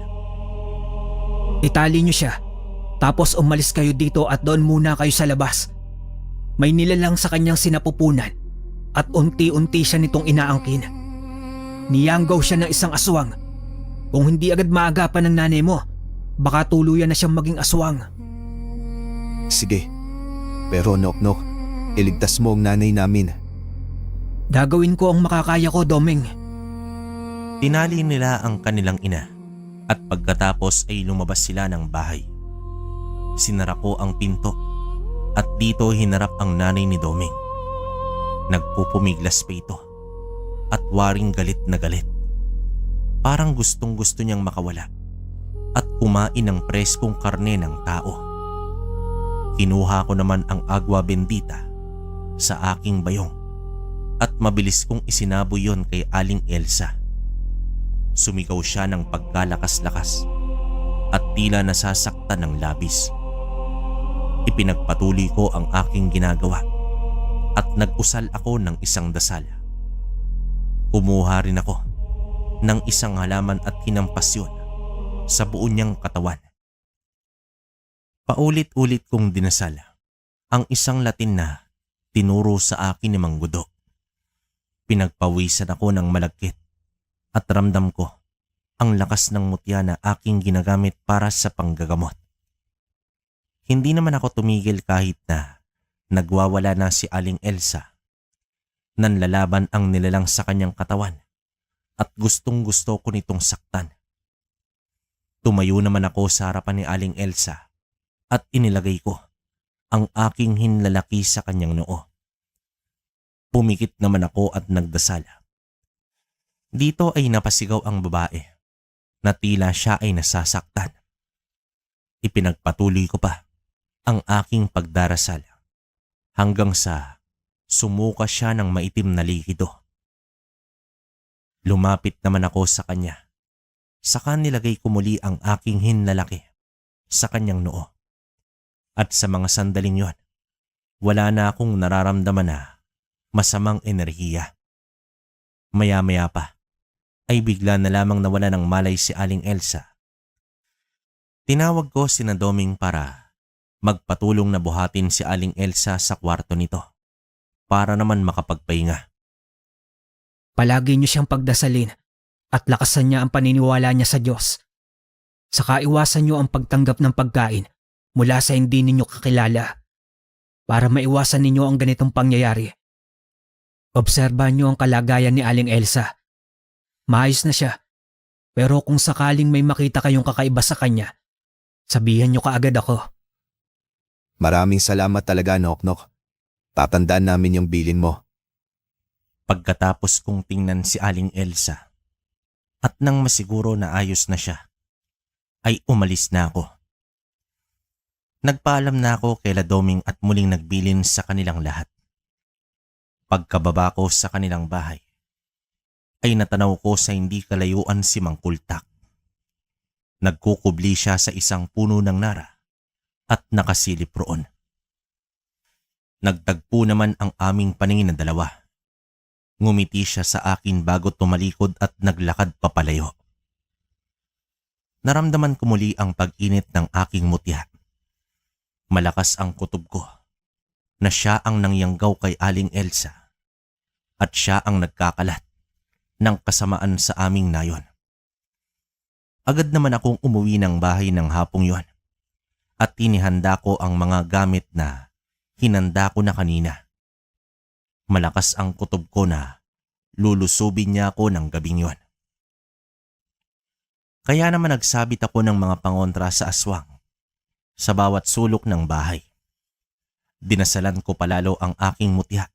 Speaker 2: Itali niyo siya. Tapos umalis kayo dito at doon muna kayo sa labas. May nilalang sa kanyang sinapupunan at unti-unti siya nitong inaangkin. Niyanggaw siya ng isang aswang. Kung hindi agad maagapan ng nanay mo, baka tuluyan na siyang maging aswang.
Speaker 4: Sige. Pero knock-knock, iligtas mo ang nanay namin.
Speaker 2: Gagawin ko ang makakaya ko, Doming.
Speaker 3: Tinali nila ang kanilang ina at pagkatapos ay lumabas sila ng bahay. Sinara ko ang pinto at dito hinarap ang nanay ni Doming. Nagpupumiglas pa ito at waring galit na galit. Parang gustong gusto niyang makawala at kumain ng preskong karne ng tao. Kinuha ko naman ang agwa bendita sa aking bayong at mabilis kong isinaboy yon kay Aling Elsa. Sumigaw siya ng pagkalakas-lakas at tila nasasaktan ng labis. Ipinagpatuloy ko ang aking ginagawa at nag-usal ako ng isang dasal. Kumuha rin ako ng isang halaman at hinampas yun sa buo niyang katawan. Paulit-ulit kong dinasal ang isang Latin na tinuro sa akin ni Mang Gudo. Pinagpawisan ako ng malagkit at ramdam ko ang lakas ng mutya na aking ginagamit para sa panggagamot. Hindi naman ako tumigil kahit na nagwawala na si Aling Elsa. Nanlalaban ang nilalang sa kanyang katawan at gustong-gusto ko nitong saktan. Tumayo naman ako sa harapan ni Aling Elsa at inilagay ko ang aking hinlalaki sa kanyang noo. Pumikit naman ako at nagdasal. Dito ay napasigaw ang babae na tila siya ay nasasaktan. Ipinagpatuloy ko pa ang aking pagdarasal hanggang sa sumuka siya ng maitim na likido. Lumapit naman ako sa kanya. Saka nilagay ko muli ang aking hinlalaki sa kanyang noo. At sa mga sandaling yon, wala na akong nararamdaman na masamang enerhiya. Maya-maya pa ay bigla na lamang nawala ng malay si Aling Elsa. Tinawag ko si Doming para magpatulong na buhatin si Aling Elsa sa kwarto nito para naman makapagpahinga.
Speaker 2: Palagi niyo siyang pagdasalin at lakasan niya ang paniniwala niya sa Diyos. Saka iwasan niyo ang pagtanggap ng pagkain mula sa hindi ninyo kakilala para maiwasan ninyo ang ganitong pangyayari. Obserbahan niyo ang kalagayan ni Aling Elsa. Maayos na siya, pero kung sakaling may makita kayong kakaiba sa kanya, sabihan niyo kaagad ako.
Speaker 4: Maraming salamat talaga, Noknok. Tatandaan namin yung bilin mo.
Speaker 3: Pagkatapos kong tingnan si Aling Elsa at nang masiguro na ayos na siya, ay umalis na ako. Nagpaalam na ako kay Doming at muling nagbilin sa kanilang lahat. Pagkababa ko sa kanilang bahay, ay natanaw ko sa hindi kalayuan si Mang Kultak. Nagkukubli siya sa isang puno ng nara at nakasilip roon. Nagtagpo naman ang aming paningin na dalawa. Ngumiti siya sa akin bago tumalikod at naglakad papalayo. Naramdaman ko muli ang pag-init ng aking mutya. Malakas ang kutob ko na siya ang nangyanggaw kay Aling Elsa at siya ang nagkakalat ng kasamaan sa aming nayon. Agad naman akong umuwi ng bahay ng hapong yon at inihanda ko ang mga gamit na hinanda ko na kanina. Malakas ang kutob ko na lulusubin niya ako ng gabing yon. Kaya naman nagsabit ako ng mga pangontra sa aswang sa bawat sulok ng bahay. Dinasalan ko palalo ang aking mutya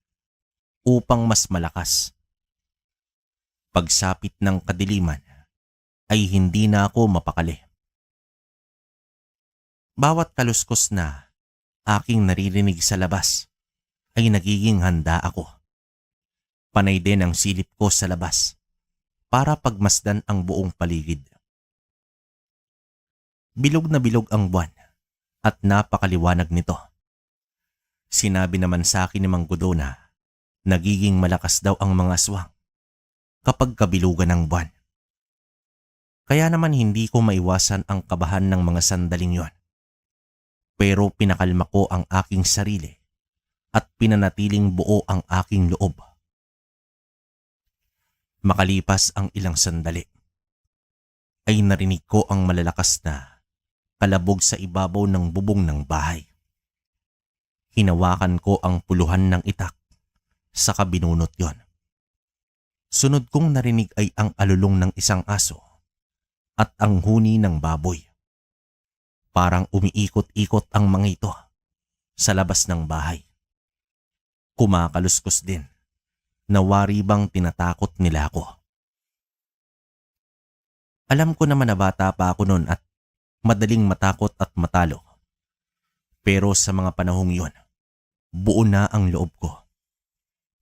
Speaker 3: upang mas malakas. Pagsapit ng kadiliman ay hindi na ako mapakali. Bawat kaluskos na aking naririnig sa labas ay nagiging handa ako. Panay din ang silip ko sa labas para pagmasdan ang buong paligid. Bilog na bilog ang buwan at napakaliwanag nito. Sinabi naman sa akin ni Mang Gudo na nagiging malakas daw ang mga aswang kapag kabilugan ng buwan. Kaya naman hindi ko maiwasan ang kabahan ng mga sandaling yon. Pero pinakalma ko ang aking sarili at pinanatiling buo ang aking loob. Makalipas ang ilang sandali, ay narinig ko ang malalakas na kalabog sa ibabaw ng bubong ng bahay. Hinawakan ko ang puluhan ng itak, saka binunot yon. Sunod kong narinig ay ang alulong ng isang aso at ang huni ng baboy. Parang umiikot-ikot ang mga ito sa labas ng bahay. Kumakaluskos din, nawari bang tinatakot nila ako. Alam ko naman na bata pa ako noon at madaling matakot at matalo. Pero sa mga panahong yon, buo na ang loob ko.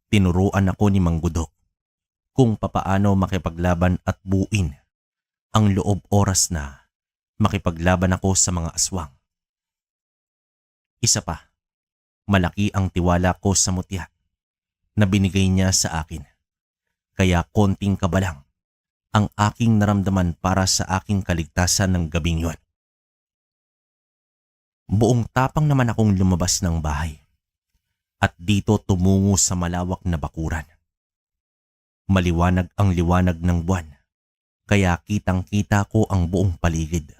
Speaker 3: Tinuruan ako ni Mang Gudo kung papaano makipaglaban at buuin ang loob oras na makipaglaban ako sa mga aswang. Isa pa, malaki ang tiwala ko sa mutya na binigay niya sa akin. Kaya konting kabalang ang aking naramdaman para sa aking kaligtasan ng gabing yon. Buong tapang naman akong lumabas ng bahay at dito tumungo sa malawak na bakuran. Maliwanag ang liwanag ng buwan kaya kitang-kita ko ang buong paligid.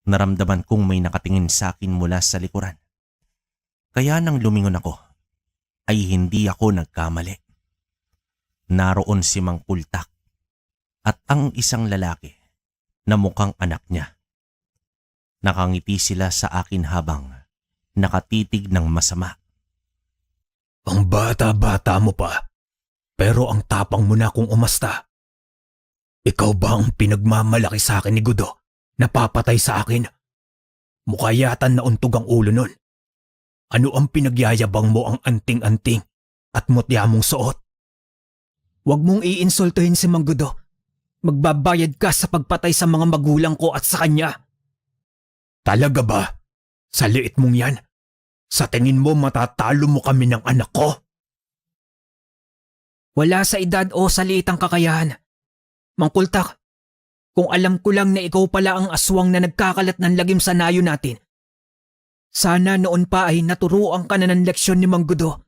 Speaker 3: Naramdaman kong may nakatingin sa akin mula sa likuran. Kaya nang lumingon ako, ay hindi ako nagkamali. Naroon si Mang Kultak at ang isang lalaki na mukhang anak niya. Nakangiti sila sa akin habang nakatitig ng masama.
Speaker 2: Ang bata-bata mo pa, pero ang tapang mo na kung umasta. Ikaw ba ang pinagmamalaki sa akin ni Gudo? Napapatay sa akin? Mukha yata nauntog ang ulo nun. Ano ang pinagyayabang mo ang anting-anting at mutya mong suot? Huwag mong iinsultuhin si Mang Gudo. Magbabayad ka sa pagpatay sa mga magulang ko at sa kanya. Talaga ba? Sa liit mong yan? Sa tingin mo matatalo mo kami ng anak ko? Wala sa edad o sa liit ang kakayahan. Mang Kultak, kung alam ko lang na ikaw pala ang aswang na nagkakalat ng lagim sa nayo natin, sana noon pa ay naturuan ka na ng leksyon ni Mang Gudo.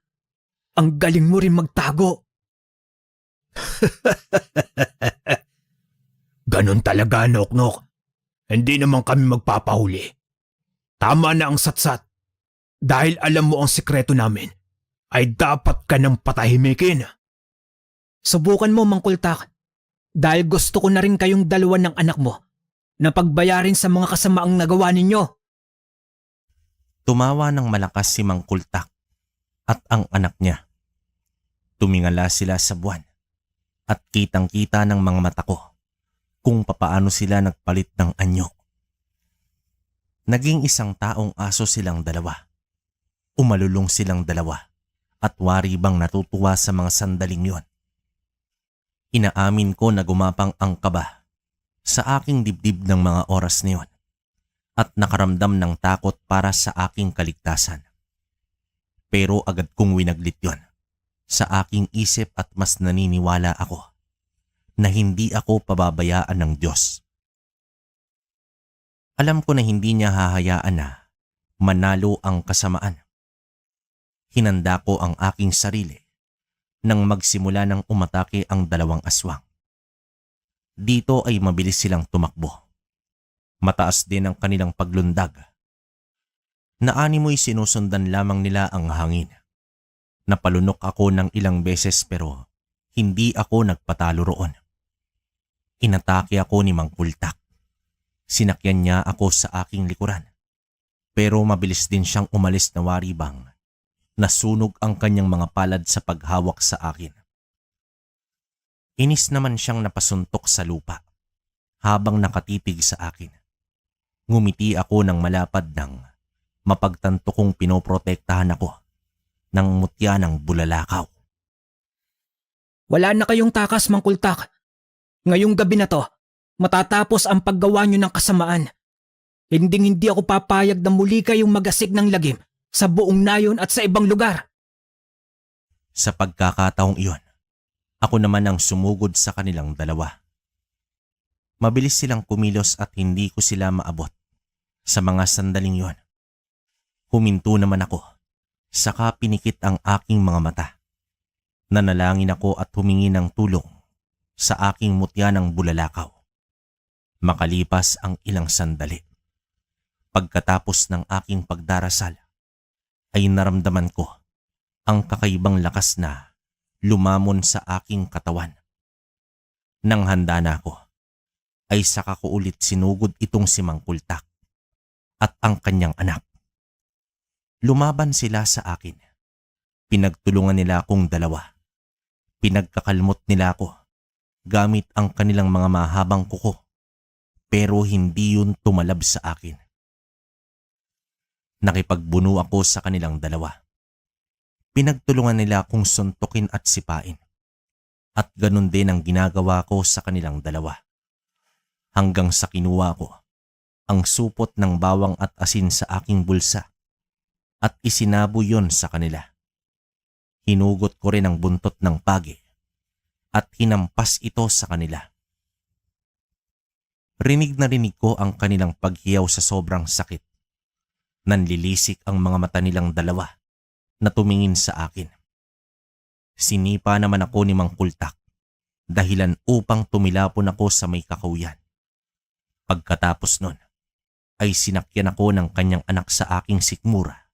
Speaker 2: Ang galing mo rin magtago. Ganon talaga, Noknok. Hindi naman kami magpapahuli. Tama na ang satsat. Dahil alam mo ang sikreto namin, ay dapat ka nang patahimikin. Subukan mo, Mang Kultak. Dahil gusto ko na rin kayong dalawa ng anak mo na pagbayarin sa mga kasamaang nagawa ninyo.
Speaker 3: Tumawa ng malakas si Mang Kultak at ang anak niya. Tumingala sila sa buwan at kitang-kita ng mga mata ko kung papaano sila nagpalit ng anyo. Naging isang taong aso silang dalawa. Umalulong silang dalawa at wari bang natutuwa sa mga sandaling yon. Inaamin ko na gumapang ang kaba sa aking dibdib ng mga oras na yon at nakaramdam ng takot para sa aking kaligtasan. Pero agad kong winaglit yon sa aking isip at mas naniniwala ako na hindi ako pababayaan ng Diyos. Alam ko na hindi niya hahayaan na manalo ang kasamaan. Hinanda ko ang aking sarili nang magsimula ng umatake ang dalawang aswang. Dito ay mabilis silang tumakbo. Mataas din ang kanilang paglundag. Naanimoy sinusundan lamang nila ang hangin. Napalunok ako ng ilang beses pero hindi ako nagpatalo roon. Inatake ako ni Mang Kultak. Sinakyan niya ako sa aking likuran. Pero mabilis din siyang umalis na waribang. Nasunog ang kanyang mga palad sa paghawak sa akin. Inis naman siyang napasuntok sa lupa habang nakatitig sa akin. Ngumiti ako ng malapad nang mapagtanto kong pinoprotektahan ako ng mutya ng bulalakaw.
Speaker 2: Wala na kayong takas, Mang Kultak. Ngayong gabi na to, matatapos ang paggawa nyo ng kasamaan. Hindi ako papayag na muli kayong magasig ng lagim sa buong nayon at sa ibang lugar.
Speaker 3: Sa pagkakataong iyon, ako naman ang sumugod sa kanilang dalawa. Mabilis silang kumilos at hindi ko sila maabot sa mga sandaling iyon. Huminto naman ako, saka pinikit ang aking mga mata. Nanalangin ako at humingi ng tulong sa aking mutya ng bulalakaw. Makalipas ang ilang sandali. Pagkatapos ng aking pagdarasal, ay naramdaman ko ang kakaibang lakas na lumamon sa aking katawan. Nang handa na ako, ay saka ko ulit sinugod itong si Mang Kultak at ang kanyang anak. Lumaban sila sa akin. Pinagtulungan nila akong dalawa. Pinagkakalmot nila ako gamit ang kanilang mga mahabang kuko, pero hindi yun tumalab sa akin. Nakipagbuno ako sa kanilang dalawa. Pinagtulungan nila akong suntukin at sipain. At ganun din ang ginagawa ko sa kanilang dalawa. Hanggang sa kinuha ko ang supot ng bawang at asin sa aking bulsa at isinabo yon sa kanila. Hinugot ko rin ang buntot ng pagi at hinampas ito sa kanila. Rinig na rinig ko ang kanilang paghiyaw sa sobrang sakit. Nanlilisik ang mga mata nilang dalawa na tumingin sa akin. Sinipa naman ako ni Mang Kultak dahilan upang tumilapon ako sa may kakauyan. Pagkatapos nun, ay sinakyan ako ng kanyang anak sa aking sikmura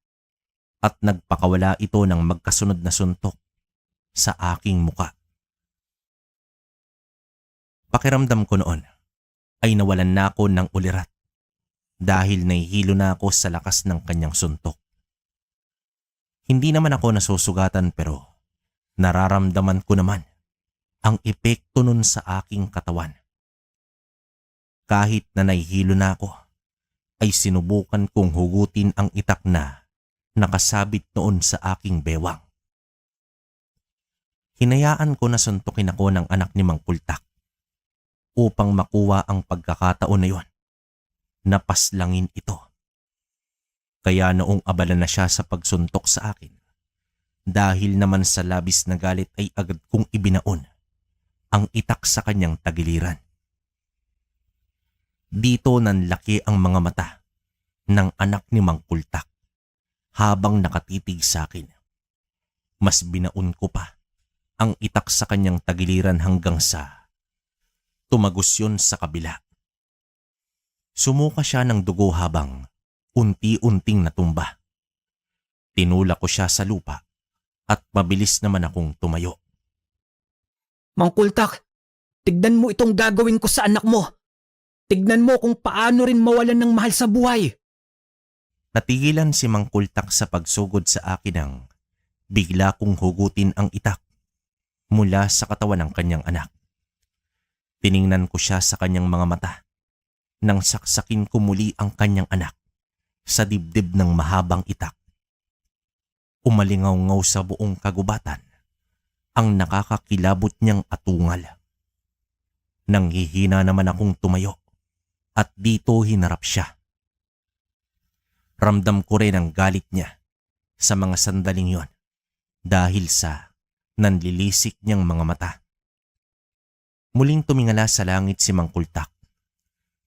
Speaker 3: at nagpakawala ito ng magkasunod na suntok sa aking muka. Pakiramdam ko noon ay nawalan na ako ng ulirat dahil nahihilo na ako sa lakas ng kanyang suntok. Hindi naman ako nasusugatan pero nararamdaman ko naman ang epekto nun sa aking katawan. Kahit na nahihilo na ako, ay sinubukan kong hugutin ang itak na nakasabit noon sa aking bewang. Hinayaan ko na suntukin ako ng anak ni Mang Kultak upang makuha ang pagkakataon na yon. Napaslangin ito. Kaya noong abala na siya sa pagsuntok sa akin, dahil naman sa labis na galit ay agad kong ibinaon ang itak sa kanyang tagiliran. Dito nanlaki ang mga mata ng anak ni Mang Kultak habang nakatitig sa akin. Mas binaon ko pa ang itak sa kanyang tagiliran hanggang sa tumagos yun sa kabila. Sumuka siya ng dugo habang unti-unting natumba. Tinulak ko siya sa lupa at mabilis naman akong tumayo.
Speaker 2: Mang Kultak, tignan mo itong gagawin ko sa anak mo. Tignan mo kung paano rin mawalan ng mahal sa buhay.
Speaker 3: Natigilan si Mang Kultak sa pagsugod sa akin nang bigla kong hugutin ang itak mula sa katawan ng kanyang anak. Tiningnan ko siya sa kanyang mga mata nang saksakin ko muli ang kanyang anak sa dibdib ng mahabang itak. Umalingaw-ngaw sa buong kagubatan ang nakakakilabot niyang atungal. Nanghihina naman akong tumayo at dito hinarap siya. Ramdam ko rin ang galit niya sa mga sandaling yon dahil sa nanlilisik niyang mga mata. Muling tumingala sa langit si Mang Kultak.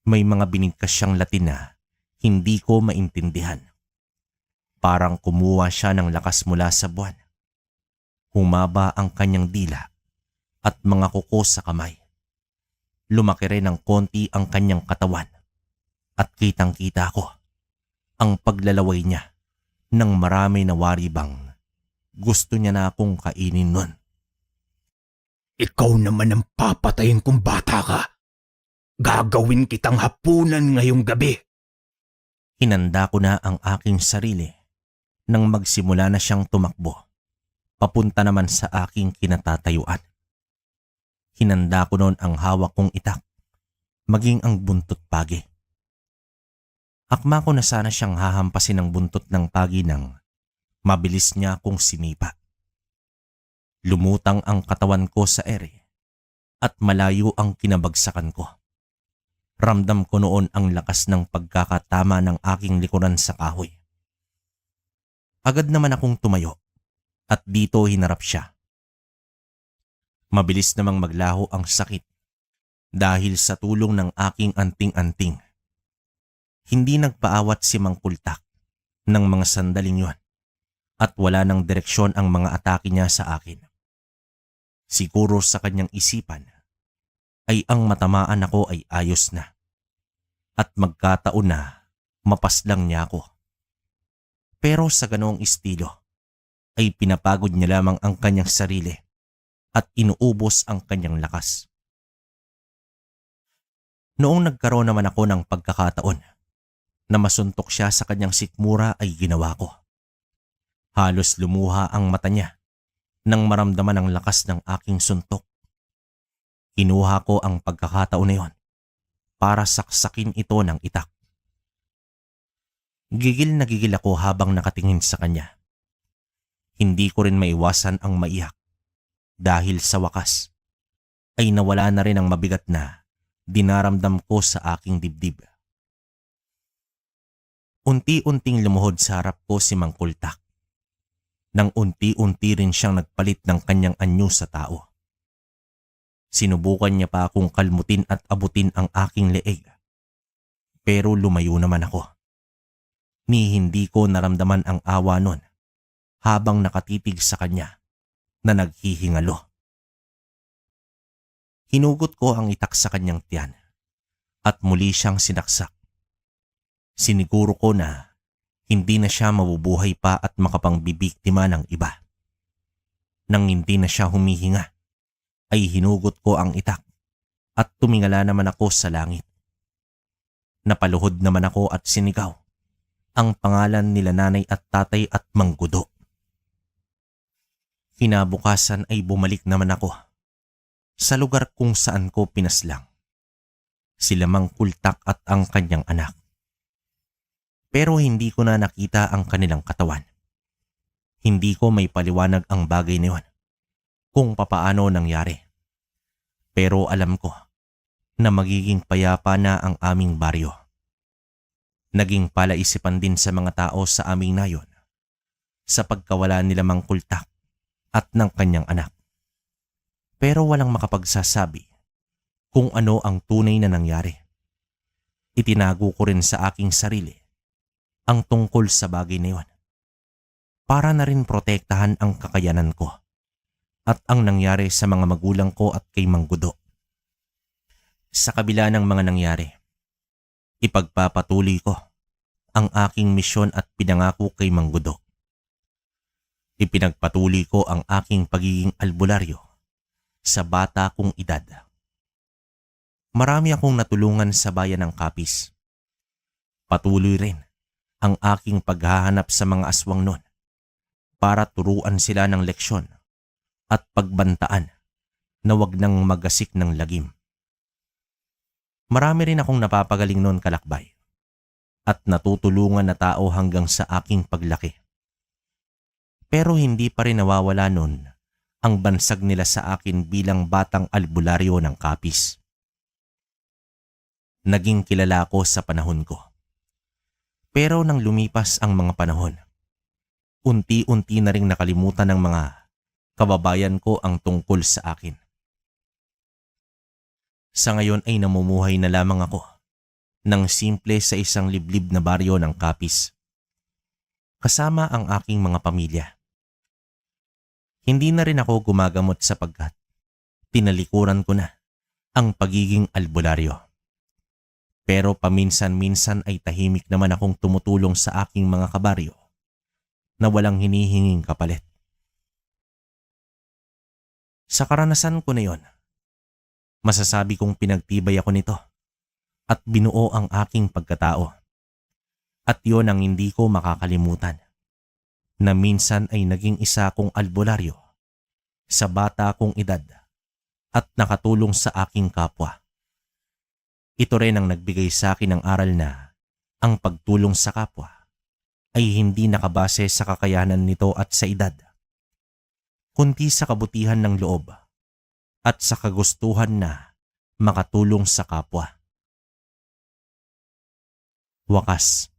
Speaker 3: May mga binigkas siyang Latin na hindi ko maintindihan. Parang kumuha siya ng lakas mula sa buwan. Humaba ang kanyang dila at mga kuko sa kamay. Lumaki rin ng konti ang kanyang katawan at kitang-kita ko ang paglalaway niya ng marami na wari bang gusto niya na akong kainin nun.
Speaker 2: Ikaw naman ang papatayin kung bata ka. Gagawin kitang hapunan ngayong gabi.
Speaker 3: Hinanda ko na ang aking sarili nang magsimula na siyang tumakbo, papunta naman sa aking kinatatayuan. Hinanda ko noon ang hawak kong itak, maging ang buntot pagi. Akma ko na sana siyang hahampasin ng buntot ng pagi nang mabilis niya akong sinipa. Lumutang ang katawan ko sa ere at malayo ang kinabagsakan ko. Ramdam ko noon ang lakas ng pagkakatama ng aking likuran sa kahoy. Agad naman akong tumayo at dito hinarap siya. Mabilis namang maglaho ang sakit dahil sa tulong ng aking anting-anting. Hindi nagpaawat si Mang Kultak ng mga sandaling yon at wala ng direksyon ang mga atake niya sa akin. Siguro sa kanyang isipan ay ang matamaan ako ay ayos na at magkataon na mapaslang niya ako. Pero sa ganoong estilo ay pinapagod niya lamang ang kanyang sarili at inuubos ang kanyang lakas. Noong nagkaroon naman ako ng pagkakataon na masuntok siya sa kanyang sikmura ay ginawa ko. Halos lumuha ang mata niya nang maramdaman ang lakas ng aking suntok. Kinuha ko ang pagkakataon na yon para saksakin ito ng itak. Gigil na gigil ako habang nakatingin sa kanya. Hindi ko rin maiwasan ang maiyak dahil sa wakas ay nawala na rin ang mabigat na dinaramdam ko sa aking dibdib. Unti-unting lumuhod sa harap ko si Mang Kultak. Nang unti-unti rin siyang nagpalit ng kanyang anyo sa tao. Sinubukan niya pa akong kalmutin at abutin ang aking leeg. Pero lumayo naman ako. Ni hindi ko naramdaman ang awa nun habang nakatitig sa kanya na naghihingalo. Hinugot ko ang itak sa kanyang tiyan at muli siyang sinaksak. Siniguro ko na hindi na siya mabubuhay pa at makapangbibiktima ng iba. Nang hindi na siya humihinga, ay hinugot ko ang itak at tumingala naman ako sa langit. Napaluhod naman ako at sinigaw ang pangalan nila nanay at tatay at Manggudo. Kinabukasan ay bumalik naman ako sa lugar kung saan ko pinaslang. Sila Mang Kultak at ang kanyang anak. Pero hindi ko na nakita ang kanilang katawan. Hindi ko may paliwanag ang bagay na yun kung papaano nangyari. Pero alam ko na magiging payapa na ang aming baryo. Naging palaisipan din sa mga tao sa aming nayon sa pagkawala nila Mang Kultak at ng kanyang anak. Pero walang makapagsasabi kung ano ang tunay na nangyari. Itinago ko rin sa aking sarili ang tungkol sa bagay na yun, para na rin protektahan ang kakayanan ko at ang nangyari sa mga magulang ko at kay Manggudo. Sa kabila ng mga nangyari, ipagpapatuloy ko ang aking misyon at pinangako kay Manggudo. Ipinagpatuloy ko ang aking pagiging albularyo sa bata kong edad. Marami akong natulungan sa bayan ng Capiz. Patuloy rin ang aking paghahanap sa mga aswang nun para turuan sila ng leksyon at pagbantaan na wag nang magasik ng lagim. Marami rin akong napapagaling nun, kalakbay, at natutulungan na tao hanggang sa aking paglaki. Pero hindi pa rin nawawala nun ang bansag nila sa akin bilang batang albularyo ng Capiz. Naging kilala ko sa panahon ko. Pero nang lumipas ang mga panahon, unti-unti na ring nakalimutan ng mga kababayan ko ang tungkol sa akin. Sa ngayon ay namumuhay na lamang ako ng simple sa isang liblib na baryo ng Capiz, kasama ang aking mga pamilya. Hindi na rin ako gumagamot sapagkat tinalikuran ko na ang pagiging albularyo. Pero paminsan-minsan ay tahimik naman akong tumutulong sa aking mga kabaryo na walang hinihinging kapalit. Sa karanasan ko na yon, masasabi kong pinagtibay ako nito at binuo ang aking pagkatao. At yon ang hindi ko makakalimutan, na minsan ay naging isa kong albularyo sa bata kong edad at nakatulong sa aking kapwa. Ito rin ang nagbigay sa akin ng aral na ang pagtulong sa kapwa ay hindi nakabase sa kakayanan nito at sa edad, kundi sa kabutihan ng loob at sa kagustuhan na makatulong sa kapwa. Wakas.